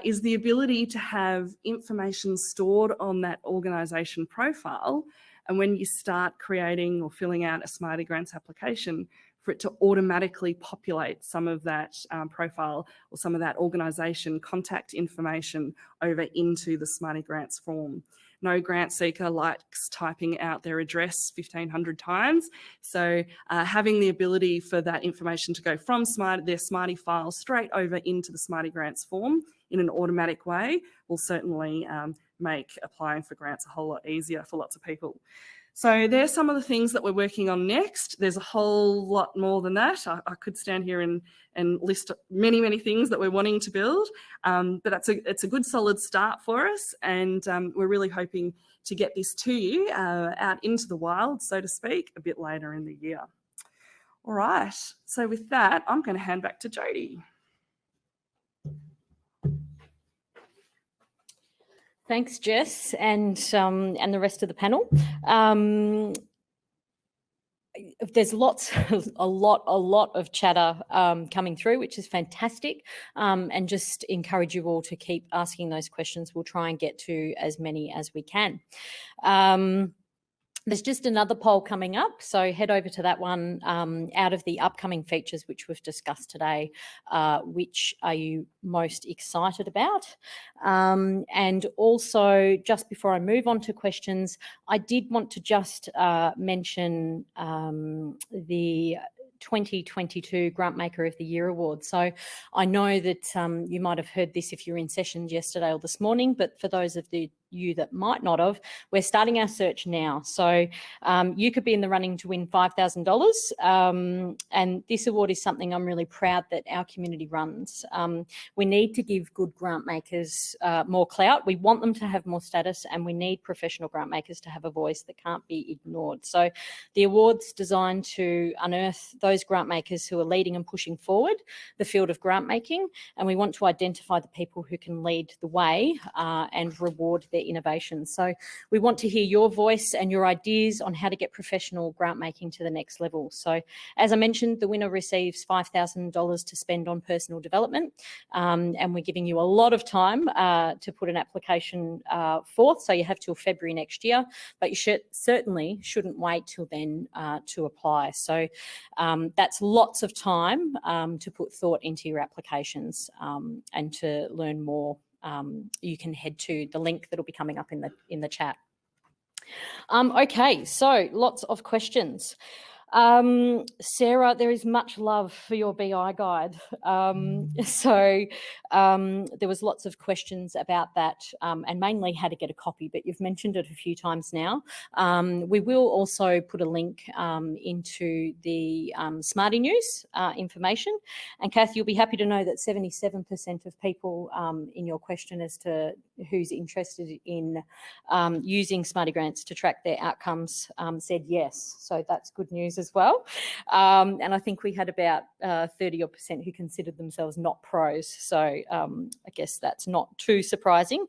is the ability to have information stored on that organisation profile. And when you start creating or filling out a SmartyGrants application, for it to automatically populate some of that profile or some of that organisation contact information over into the SmartyGrants form. No grant seeker likes typing out their address 1,500 times. So having the ability for that information to go from their SmartyFile straight over into the SmartyGrants form in an automatic way will certainly make applying for grants a whole lot easier for lots of people. So there's some of the things that we're working on next. There's a whole lot more than that. I could stand here and list many, many things that we're wanting to build, but it's a good solid start for us, and we're really hoping to get this to you out into the wild, so to speak, a bit later in the year. All right, so with that, I'm going to hand back to Jodie. Thanks, Jess, and the rest of the panel. there's a lot of chatter coming through, which is fantastic, and just encourage you all to keep asking those questions. We'll try and get to as many as we can. There's just another poll coming up, so head over to that one. Out of the upcoming features which we've discussed today, which are you most excited about? And also, just before I move on to questions, I did want to just mention the 2022 Grantmaker of the Year Award. So I know that you might have heard this if you're in sessions yesterday or this morning, but for those of you that might not have, we're starting our search now. So you could be in the running to win $5,000. And this award is something I'm really proud that our community runs. We need to give good grant makers more clout. We want them to have more status, and we need professional grant makers to have a voice that can't be ignored. So the award's designed to unearth those grant makers who are leading and pushing forward the field of grant making, and we want to identify the people who can lead the way and reward their innovations. So we want to hear your voice and your ideas on how to get professional grant making to the next level. So as I mentioned, the winner receives $5,000 to spend on personal development, and we're giving you a lot of time to put an application forth. So you have till February next year, but you certainly shouldn't wait till then to apply. So that's lots of time to put thought into your applications, and to learn more. You can head to the link that'll be coming up in the chat. Okay, so lots of questions. Sarah, there is much love for your BI guide. So there was lots of questions about that, and mainly how to get a copy, but you've mentioned it a few times now. We will also put a link into the Smarty News information. And Kath, you'll be happy to know that 77% of people in your question as to who's interested in using SmartyGrants to track their outcomes said yes. So that's good news as well. And I think we had about 30% who considered themselves not pros. So I guess that's not too surprising.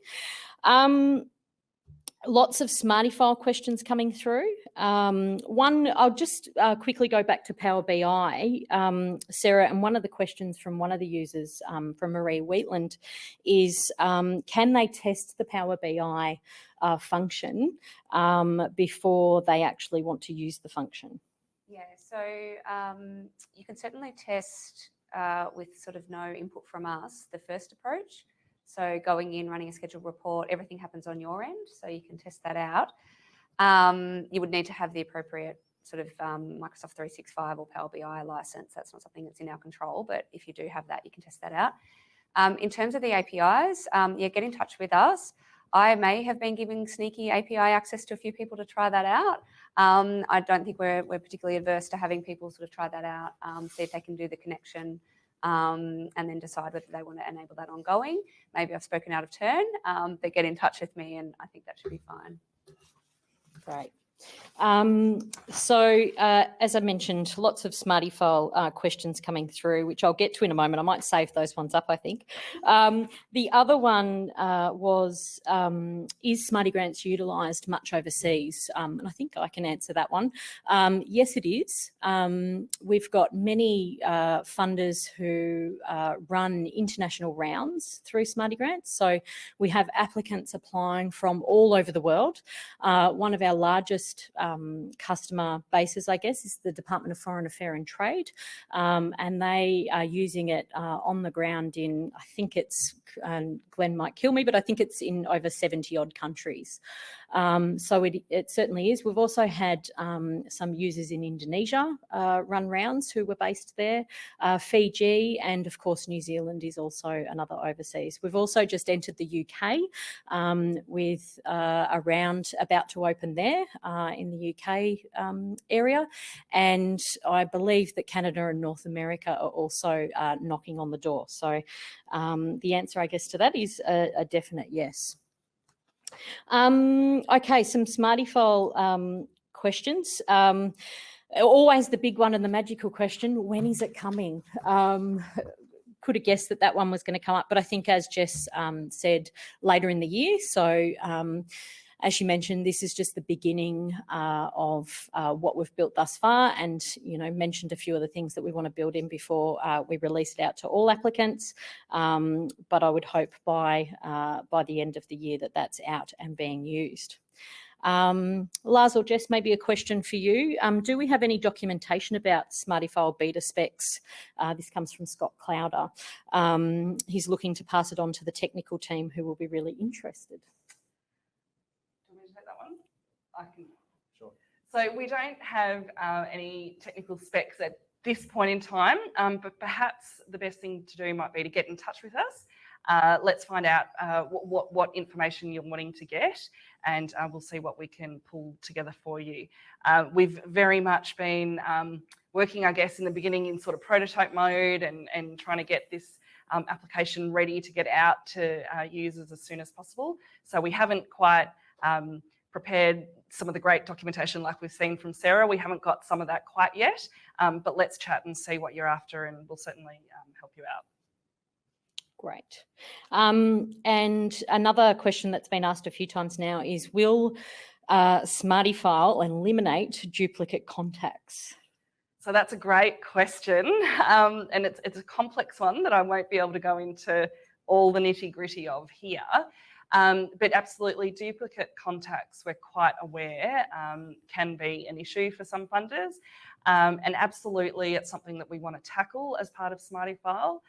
Lots of SmartyFile questions coming through. One, I'll just quickly go back to Power BI, Sarah, and one of the questions from one of the users, from Marie Wheatland, is can they test the Power BI function before they actually want to use the function? Yeah, so you can certainly test with sort of no input from us, the first approach. So going in, running a scheduled report, everything happens on your end, so you can test that out. You would need to have the appropriate sort of Microsoft 365 or Power BI license. That's not something that's in our control, but if you do have that, you can test that out. In terms of the APIs, yeah, get in touch with us. I may have been giving sneaky API access to a few people to try that out. I don't think we're particularly adverse to having people sort of try that out, see if they can do the connection, and then decide whether they want to enable that ongoing. Maybe I've spoken out of turn, but get in touch with me and I think that should be fine. Great. So as I mentioned, lots of SmartyFile questions coming through, which I'll get to in a moment. I might save those ones up, I think. The other one was, is SmartyGrants utilised much overseas? And I think I can answer that one. Yes, it is. We've got many funders who run international rounds through SmartyGrants. So we have applicants applying from all over the world. One of our largest customer bases, I guess, is the Department of Foreign Affairs and Trade, and they are using it on the ground in, I think it's, Glenn might kill me, but I think it's in over 70 odd countries. So it certainly is. We've also had some users in Indonesia run rounds who were based there, Fiji, and of course New Zealand is also another overseas. We've also just entered the UK with a round about to open there in the UK area, and I believe that Canada and North America are also knocking on the door. So the answer, I guess, to that is a definite yes. Okay, some SmartyFile questions. Always the big one and the magical question, when is it coming? Could have guessed that one was going to come up, but I think, as Jess said, later in the year. So As you mentioned, this is just the beginning of what we've built thus far, and mentioned a few of the things that we want to build in before we release it out to all applicants. But I would hope by the end of the year that that's out and being used. Lars or Jess, maybe a question for you. Do we have any documentation about SmartyFile beta specs? This comes from Scott Clowder. He's looking to pass it on to the technical team who will be really interested. Do you want me to take that one? I can. Sure. So we don't have any technical specs at this point in time, but perhaps the best thing to do might be to get in touch with us. Let's find out what information you're wanting to get, and we'll see what we can pull together for you. We've very much been working, I guess, in the beginning in sort of prototype mode and trying to get this application ready to get out to users as soon as possible. So we haven't quite prepared some of the great documentation like we've seen from Sarah. We haven't got some of that quite yet, but let's chat and see what you're after, and we'll certainly help you out. Great. And another question that's been asked a few times now is, will SmartyFile eliminate duplicate contacts? So that's a great question, and it's a complex one that I won't be able to go into all the nitty-gritty of here. But absolutely, duplicate contacts, we're quite aware, can be an issue for some funders. And absolutely, it's something that we want to tackle as part of SmartyFile.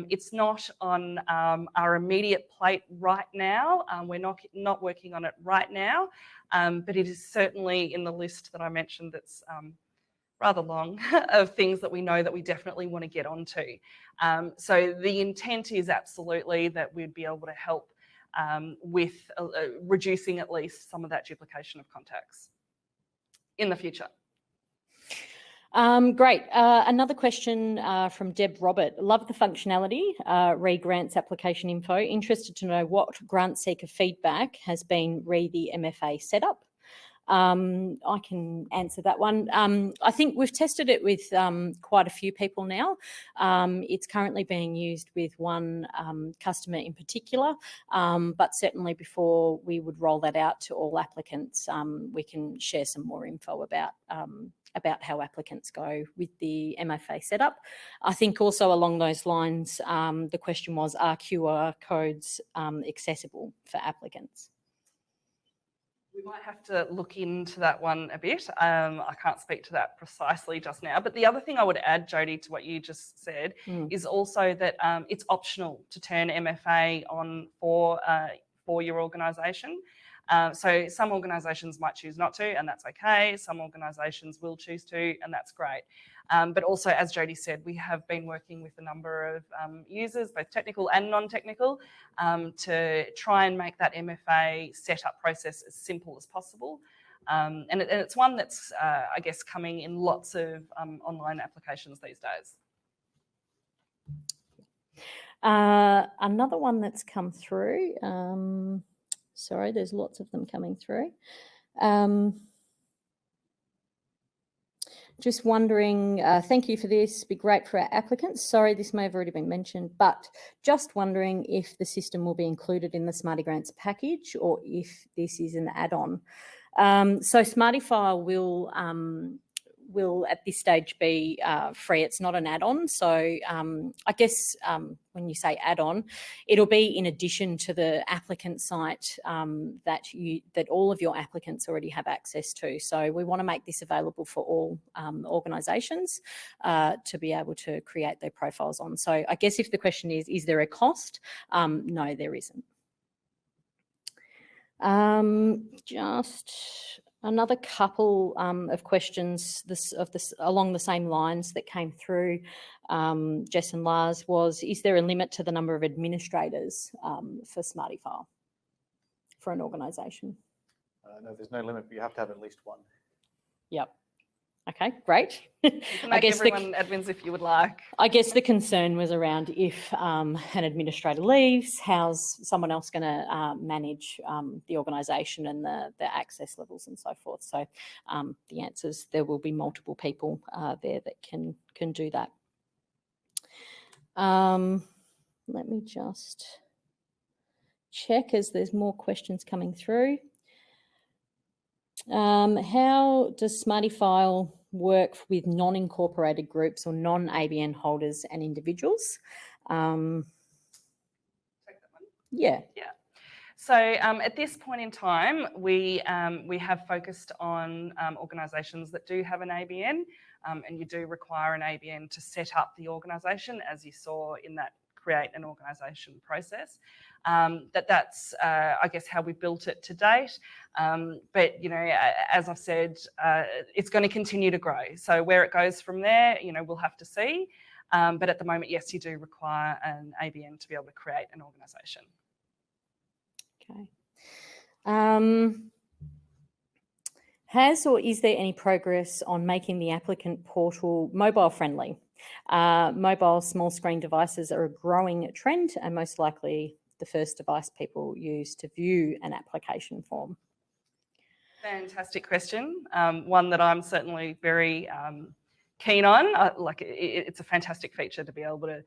It's not on our immediate plate right now. We're not working on it right now, but it is certainly in the list that I mentioned that's rather long of things that we know that we definitely want to get onto. So the intent is absolutely that we'd be able to help with reducing at least some of that duplication of contacts in the future. Great. Another question from Deb Robert. Love the functionality, re grants application info. Interested to know what grant seeker feedback has been re the MFA setup. I can answer that one. I think we've tested it with quite a few people now. It's currently being used with one customer in particular, but certainly before we would roll that out to all applicants, we can share some more info about how applicants go with the MFA setup. I think also along those lines, the question was, are QR codes accessible for applicants? We might have to look into that one a bit. I can't speak to that precisely just now. But the other thing I would add, Jodie, to what you just said, is also that it's optional to turn MFA on for your organisation. So some organisations might choose not to, and that's okay. Some organisations will choose to, and that's great. But also, as Jodie said, we have been working with a number of users, both technical and non-technical, to try and make that MFA setup process as simple as possible. And it's one that's, I guess, coming in lots of online applications these days. Another one that's come through. Sorry, there's lots of them coming through. Just wondering, thank you for this, be great for our applicants. Sorry, this may have already been mentioned, but just wondering if the system will be included in the SmartyGrants package or if this is an add-on. So SmartyFile will at this stage be free. It's not an add-on. So I guess when you say add-on, it'll be in addition to the applicant site that all of your applicants already have access to. So we want to make this available for all organisations to be able to create their profiles on. So I guess if the question is there a cost? No, there isn't. Just another couple of questions along the same lines that came through, Jess and Lars, was, is there a limit to the number of administrators for SmartyFile for an organisation? No, there's no limit, but you have to have at least one. Yep. Okay, great. You can make everyone admins if you would like. I guess the concern was around if an administrator leaves, how's someone else going to manage the organisation and the access levels and so forth. So the answer is there will be multiple people there that can do that. Let me just check as there's more questions coming through. How does SmartyFile work with non-incorporated groups or non-ABN holders and individuals? Take that one. Yeah. Yeah. So at this point in time, we have focused on organisations that do have an ABN, and you do require an ABN to set up the organisation, as you saw in that create an organisation process. That's I guess how we built it to date. But you know, as I've said, it's going to continue to grow. So where it goes from there, you know, we'll have to see. But at the moment, yes, you do require an ABN to be able to create an organisation. Okay. Has or is there any progress on making the applicant portal mobile friendly? Mobile small screen devices are a growing trend and most likely the first device people use to view an application form. Fantastic question. One that I'm certainly very keen on. It's a fantastic feature to be able to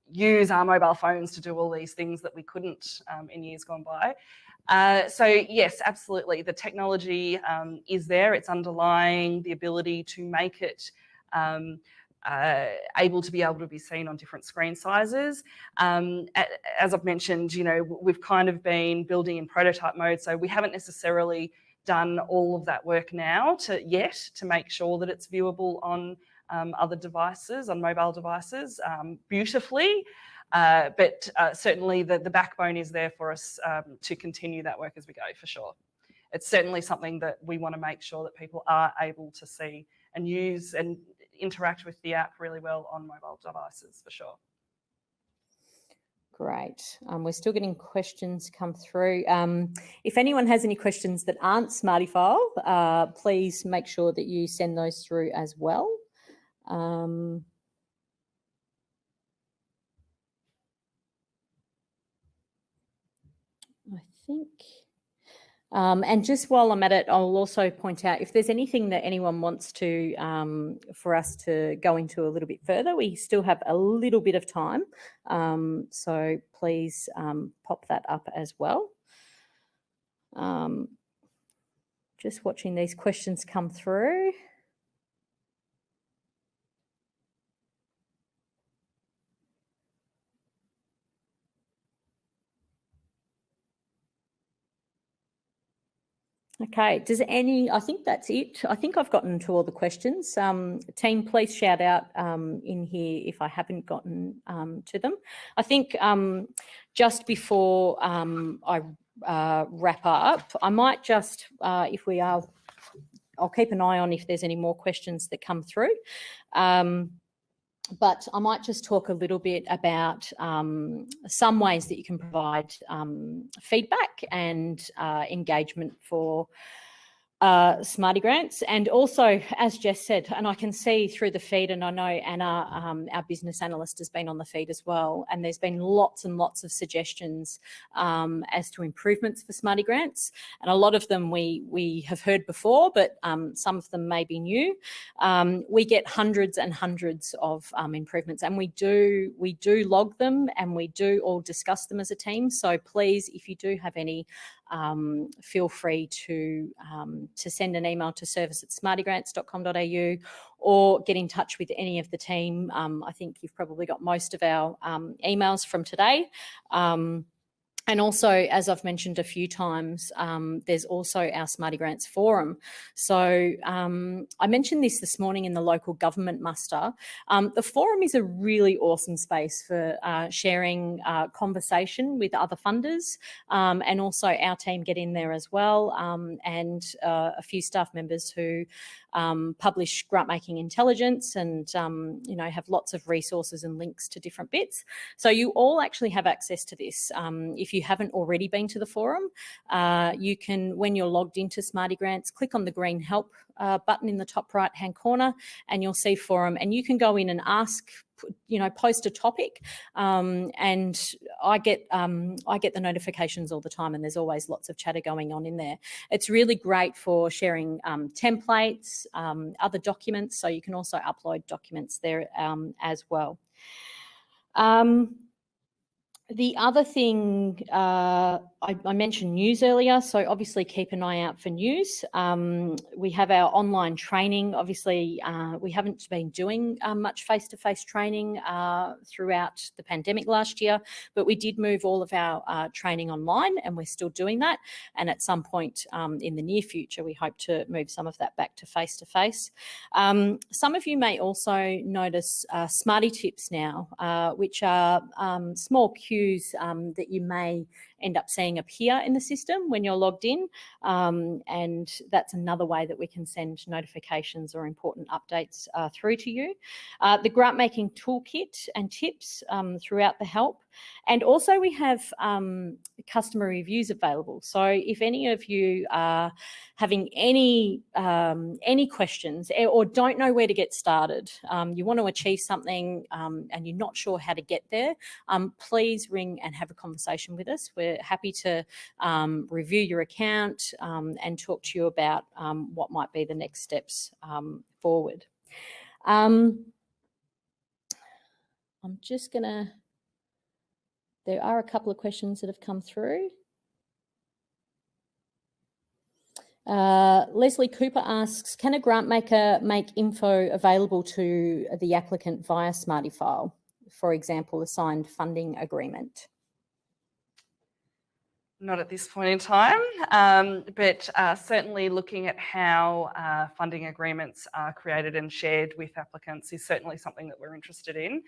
use our mobile phones to do all these things that we couldn't in years gone by. So yes, absolutely. The technology is there. It's underlying the ability to make it able to be seen on different screen sizes. As I've mentioned, you know, we've kind of been building in prototype mode, so we haven't necessarily done all of that work now to make sure that it's viewable on other devices, on mobile devices, beautifully. But certainly the backbone is there for us to continue that work as we go, for sure. It's certainly something that we want to make sure that people are able to see and use and interact with the app really well on mobile devices, for sure. Great. We're still getting questions come through. If anyone has any questions that aren't SmartyFile, please make sure that you send those through as well. I think, and just while I'm at it, I'll also point out if there's anything that anyone wants to, for us to go into a little bit further, we still have a little bit of time. So please pop that up as well. Just watching these questions come through. Okay, I think that's it. I think I've gotten to all the questions. Team, please shout out in here if I haven't gotten to them. I think just before I wrap up, I might just, I'll keep an eye on if there's any more questions that come through. But I might just talk a little bit about some ways that you can provide feedback and engagement for SmartyGrants, and also, as Jess said, and I can see through the feed, and I know Anna, our business analyst, has been on the feed as well, and there's been lots and lots of suggestions as to improvements for SmartyGrants, and a lot of them we have heard before, but some of them may be new. We get hundreds and hundreds of improvements, and we do log them, and we do all discuss them as a team. So please, if you do have any, feel free to send an email to service@smartygrants.com.au or get in touch with any of the team. I think you've probably got most of our emails from today. And also, as I've mentioned a few times, there's also our SmartyGrants forum. So I mentioned this morning in the local government muster. The forum is a really awesome space for sharing conversation with other funders, and also our team get in there as well, and a few staff members who publish grant making intelligence and have lots of resources and links to different bits. So you all actually have access to this. If you haven't already been to the forum, you can, when you're logged into SmartyGrants, click on the green help button in the top right hand corner and you'll see forum, and you can go in and ask, post a topic, and I get the notifications all the time, and there's always lots of chatter going on in there. It's really great for sharing templates, other documents, so you can also upload documents there as well. The other thing I mentioned news earlier, so obviously keep an eye out for news. We have our online training. Obviously, we haven't been doing much face-to-face training throughout the pandemic last year, but we did move all of our training online, and we're still doing that. And at some point in the near future, we hope to move some of that back to face-to-face. Some of you may also notice Smarty Tips now, which are small cues that you may end up seeing appear in the system when you're logged in, and that's another way that we can send notifications or important updates through to you. The grant making toolkit and tips throughout the help, and also we have customer reviews available. So if any of you are having any questions or don't know where to get started, you want to achieve something and you're not sure how to get there, please ring and have a conversation with us. We're happy to review your account and talk to you about what might be the next steps forward. I'm just going to, there are a couple of questions that have come through. Leslie Cooper asks, can a grant maker make info available to the applicant via SmartyFile? For example, a signed funding agreement? Not at this point in time, but certainly looking at how funding agreements are created and shared with applicants is certainly something that we're interested in.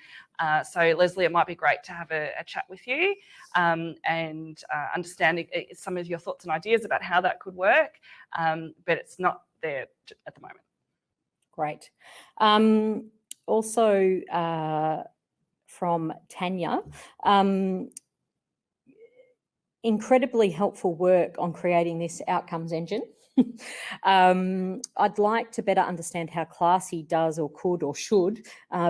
So Leslie, it might be great to have a chat with you and understanding some of your thoughts and ideas about how that could work, but it's not there at the moment. Great. Also from Tanya, incredibly helpful work on creating this outcomes engine. I'd like to better understand how Classy does or could or should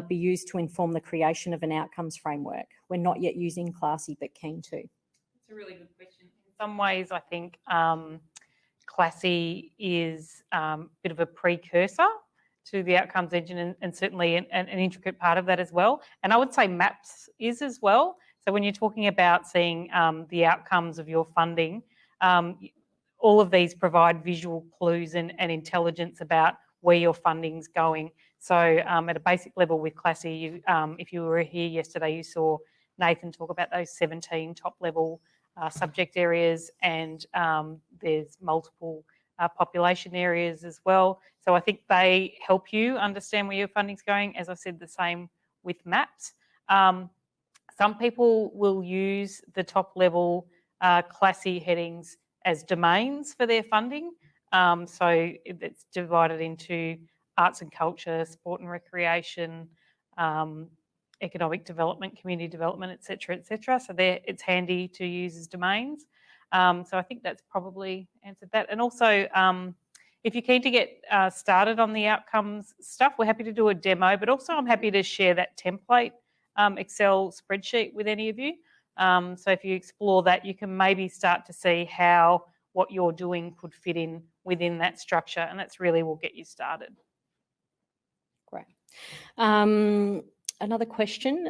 be used to inform the creation of an outcomes framework. We're not yet using Classy, but keen to. It's a really good question. In some ways, I think Classy is a bit of a precursor to the outcomes engine and certainly an intricate part of that as well. And I would say Maps is as well. So when you're talking about seeing the outcomes of your funding, all of these provide visual clues and intelligence about where your funding's going. So at a basic level with Classy, if you were here yesterday, you saw Nathan talk about those 17 top level subject areas, and there's multiple population areas as well. So I think they help you understand where your funding's going. As I said, the same with Maps. Some people will use the top level Classy headings as domains for their funding. So it's divided into arts and culture, sport and recreation, economic development, community development, et cetera, et cetera. So it's handy to use as domains. So I think that's probably answered that. And also, if you're keen to get started on the outcomes stuff, we're happy to do a demo, but also I'm happy to share that template Excel spreadsheet with any of you. So if you explore that, you can maybe start to see how what you're doing could fit in within that structure, and that's really will get you started. Great. Another question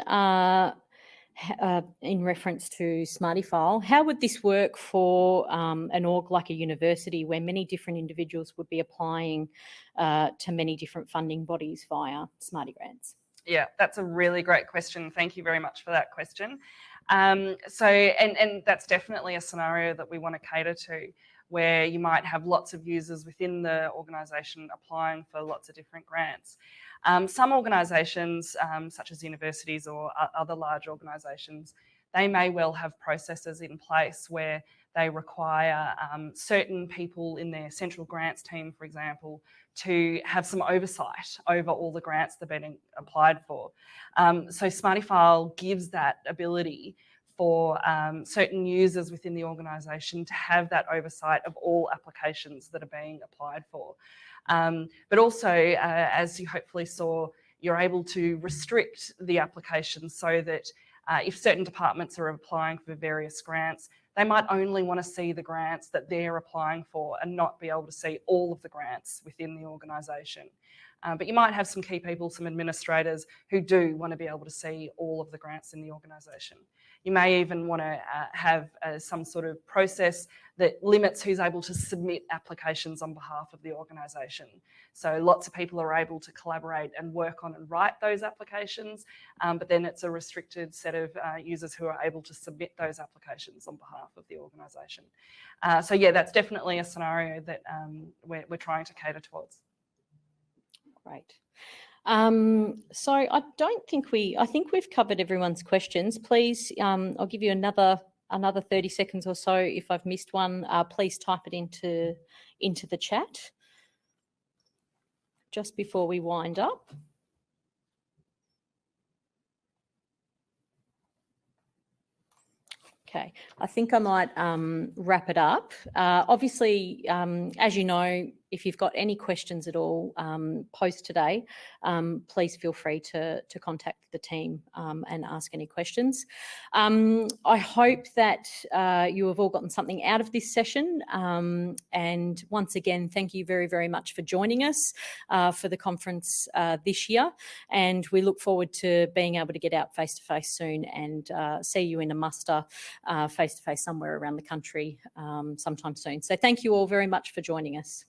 in reference to SmartyFile. How would this work for an org like a university where many different individuals would be applying to many different funding bodies via SmartyGrants? Yeah, that's a really great question. Thank you very much for that question. And that's definitely a scenario that we want to cater to, where you might have lots of users within the organisation applying for lots of different grants. Some organisations, such as universities or other large organisations, they may well have processes in place where they require certain people in their central grants team, for example, to have some oversight over all the grants that are being applied for. So SmartyFile gives that ability for certain users within the organisation to have that oversight of all applications that are being applied for. But also, as you hopefully saw, you're able to restrict the applications so that if certain departments are applying for various grants, they might only want to see the grants that they're applying for and not be able to see all of the grants within the organisation. But you might have some key people, some administrators who do want to be able to see all of the grants in the organisation. You may even want to have some sort of process that limits who's able to submit applications on behalf of the organisation. So lots of people are able to collaborate and work on and write those applications, but then it's a restricted set of users who are able to submit those applications on behalf of the organisation. So yeah, that's definitely a scenario that we're trying to cater towards. Great. So I think we've covered everyone's questions. Please, I'll give you another 30 seconds or so. If I've missed one, please type it into the chat just before we wind up. Okay, I think I might wrap it up. Obviously, as you know, if you've got any questions at all post today, please feel free to contact the team and ask any questions. I hope that you have all gotten something out of this session. And once again, thank you very, very much for joining us for the conference this year. And we look forward to being able to get out face-to-face soon and see you in a muster face-to-face somewhere around the country sometime soon. So thank you all very much for joining us.